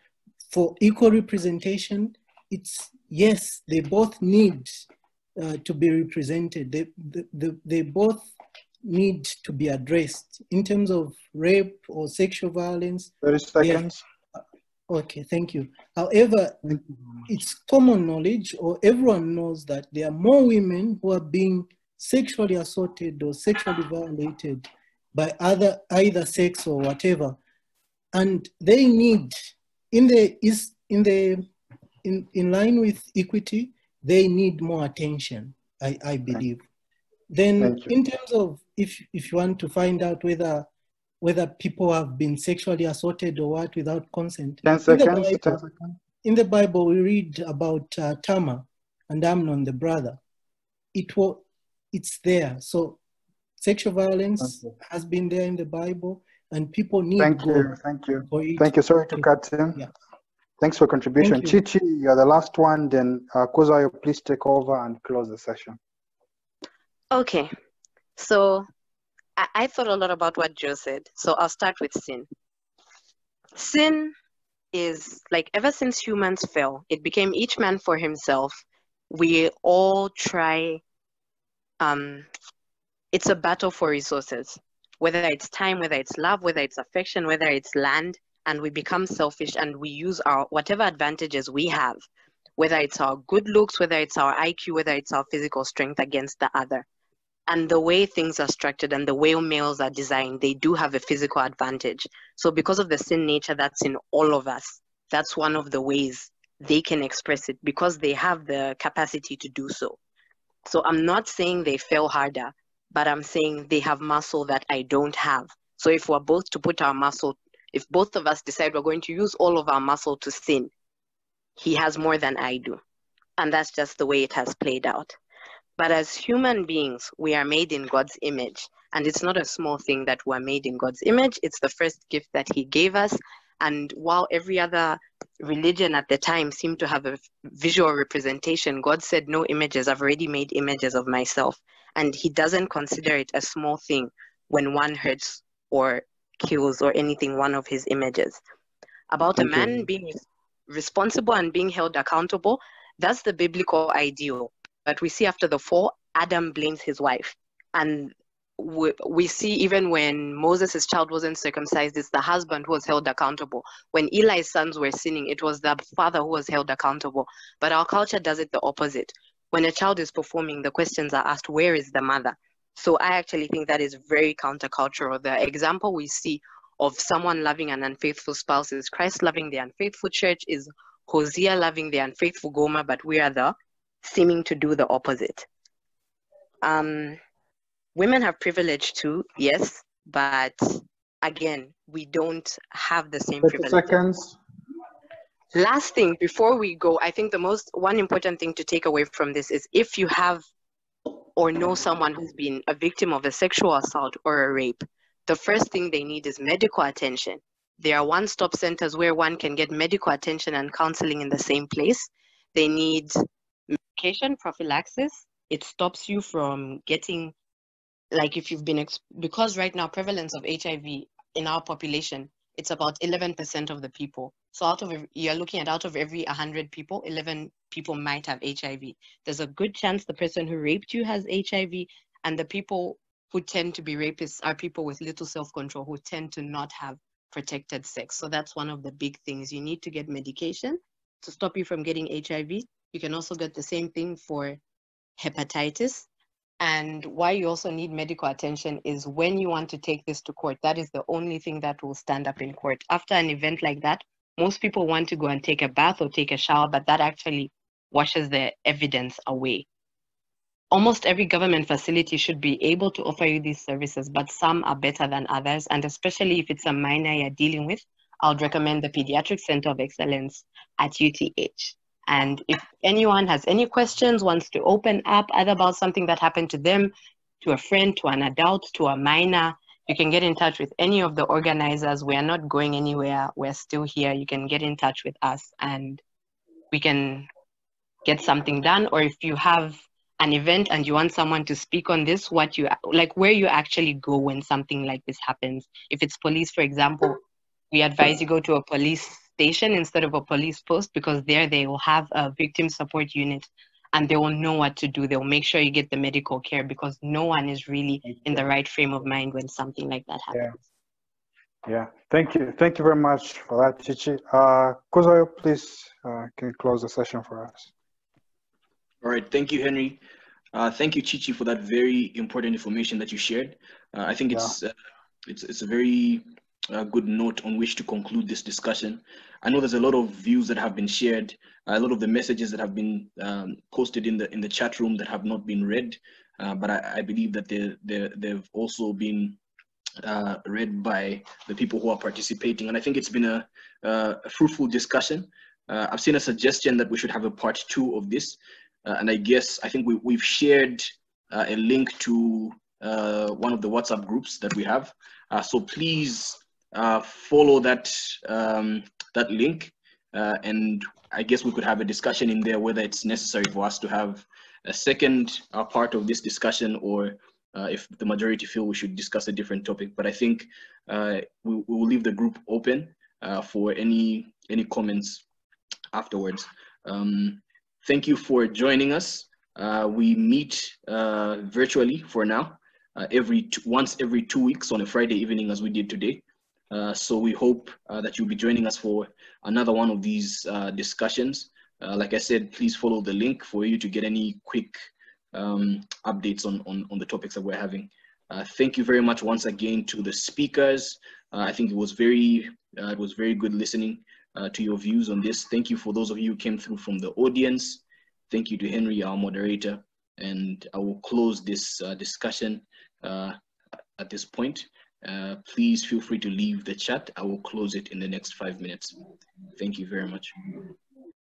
for equal representation, it's yes, they both need to be represented. They both need to be addressed in terms of rape or sexual violence. 30 seconds. Okay, thank you. However, it's common knowledge, or everyone knows, that there are more women who are being sexually assaulted or sexually violated by either sex or whatever, and they need, in line with equity, they need more attention, I believe. Then in terms of if you want to find out whether people have been sexually assaulted or what without consent, 10 seconds. In the Bible we read about Tamar and Amnon, the brother. It's there. So sexual violence has been there in the Bible, and people need God. Thank you. Sorry to cut in. Yeah. Thanks for contribution. Chichi, you're the last one. Then Kozayo, please take over and close the session. Okay. So I thought a lot about what Joe said. So I'll start with sin. Sin is like, ever since humans fell, it became each man for himself. We all try, it's a battle for resources, whether it's time, whether it's love, whether it's affection, whether it's land, and we become selfish and we use our whatever advantages we have, whether it's our good looks, whether it's our IQ, whether it's our physical strength, against the other. And the way things are structured and the way males are designed, they do have a physical advantage. So because of the sin nature that's in all of us, that's one of the ways they can express it, because they have the capacity to do so. So I'm not saying they fail harder, but I'm saying they have muscle that I don't have. So if we're both to put our muscle, if both of us decide we're going to use all of our muscle to sin, he has more than I do. And that's just the way it has played out. But as human beings, we are made in God's image. And it's not a small thing that we're made in God's image. It's the first gift that he gave us. And while every other religion at the time seemed to have a visual representation, God said, no images, I've already made images of myself. And he doesn't consider it a small thing when one hurts or kills or anything one of his images. About a man being responsible and being held accountable, that's the biblical ideal. But we see after the fall, Adam blames his wife. And we see even when Moses' child wasn't circumcised, it's the husband who was held accountable. When Eli's sons were sinning, it was the father who was held accountable. But our culture does it the opposite. When a child is performing, the questions are asked, where is the mother? So I actually think that is very countercultural. The example we see of someone loving an unfaithful spouse is Christ loving the unfaithful church, is Hosea loving the unfaithful Gomer, but we are the seeming to do the opposite. Women have privilege too, yes, but again, we don't have the same 30 privilege. seconds. Last thing before we go, I think one important thing to take away from this is, if you have or know someone who's been a victim of a sexual assault or a rape, the first thing they need is medical attention. There are one-stop centers where one can get medical attention and counseling in the same place. They need medication, prophylaxis. It stops you from getting, like if you've been, because right now prevalence of HIV in our population, it's about 11% of the people. So you're looking at out of every 100 people, 11 people might have HIV. There's a good chance the person who raped you has HIV, and the people who tend to be rapists are people with little self-control who tend to not have protected sex. So that's one of the big things. You need to get medication to stop you from getting HIV. You can also get the same thing for hepatitis. And why you also need medical attention is when you want to take this to court, that is the only thing that will stand up in court. After an event like that, most people want to go and take a bath or take a shower, but that actually washes the evidence away. Almost every government facility should be able to offer you these services, but some are better than others. And especially if it's a minor you're dealing with, I would recommend the Pediatric Center of Excellence at UTH. And if anyone has any questions, wants to open up either about something that happened to them, to a friend, to an adult, to a minor, you can get in touch with any of the organizers. We are not going anywhere. We're still here. You can get in touch with us and we can get something done. Or if you have an event and you want someone to speak on this, where you actually go when something like this happens. If it's police, for example, we advise you go to a police station instead of a police post, because there they will have a victim support unit and they will know what to do. They'll make sure you get the medical care, because no one is really in the right frame of mind when something like that happens. Yeah. Thank you very much for that, Chichi. Kozayo, please can you close the session for us? All right, thank you, Henry. Thank you, Chichi, for that very important information that you shared. I think it's a very good note on which to conclude this discussion. I know there's a lot of views that have been shared, a lot of the messages that have been posted in the chat room that have not been read, but I believe that they've also been read by the people who are participating, and I think it's been a fruitful discussion. I've seen a suggestion that we should have a part 2 of this, and I think we've shared a link to one of the WhatsApp groups that we have. So please follow that that link, and I guess we could have a discussion in there whether it's necessary for us to have a second part of this discussion, or if the majority feel we should discuss a different topic. But I think we will leave the group open for any comments afterwards. Thank you for joining us. We meet virtually for now, once every 2 weeks on a Friday evening, as we did today. So we hope that you'll be joining us for another one of these discussions. Like I said, please follow the link for you to get any quick updates on the topics that we're having. Thank you very much once again to the speakers. I think it was very good listening to your views on this. Thank you for those of you who came through from the audience. Thank you to Henry, our moderator. And I will close this discussion at this point. Please feel free to leave the chat. I will close it in the next 5 minutes. Thank you very much.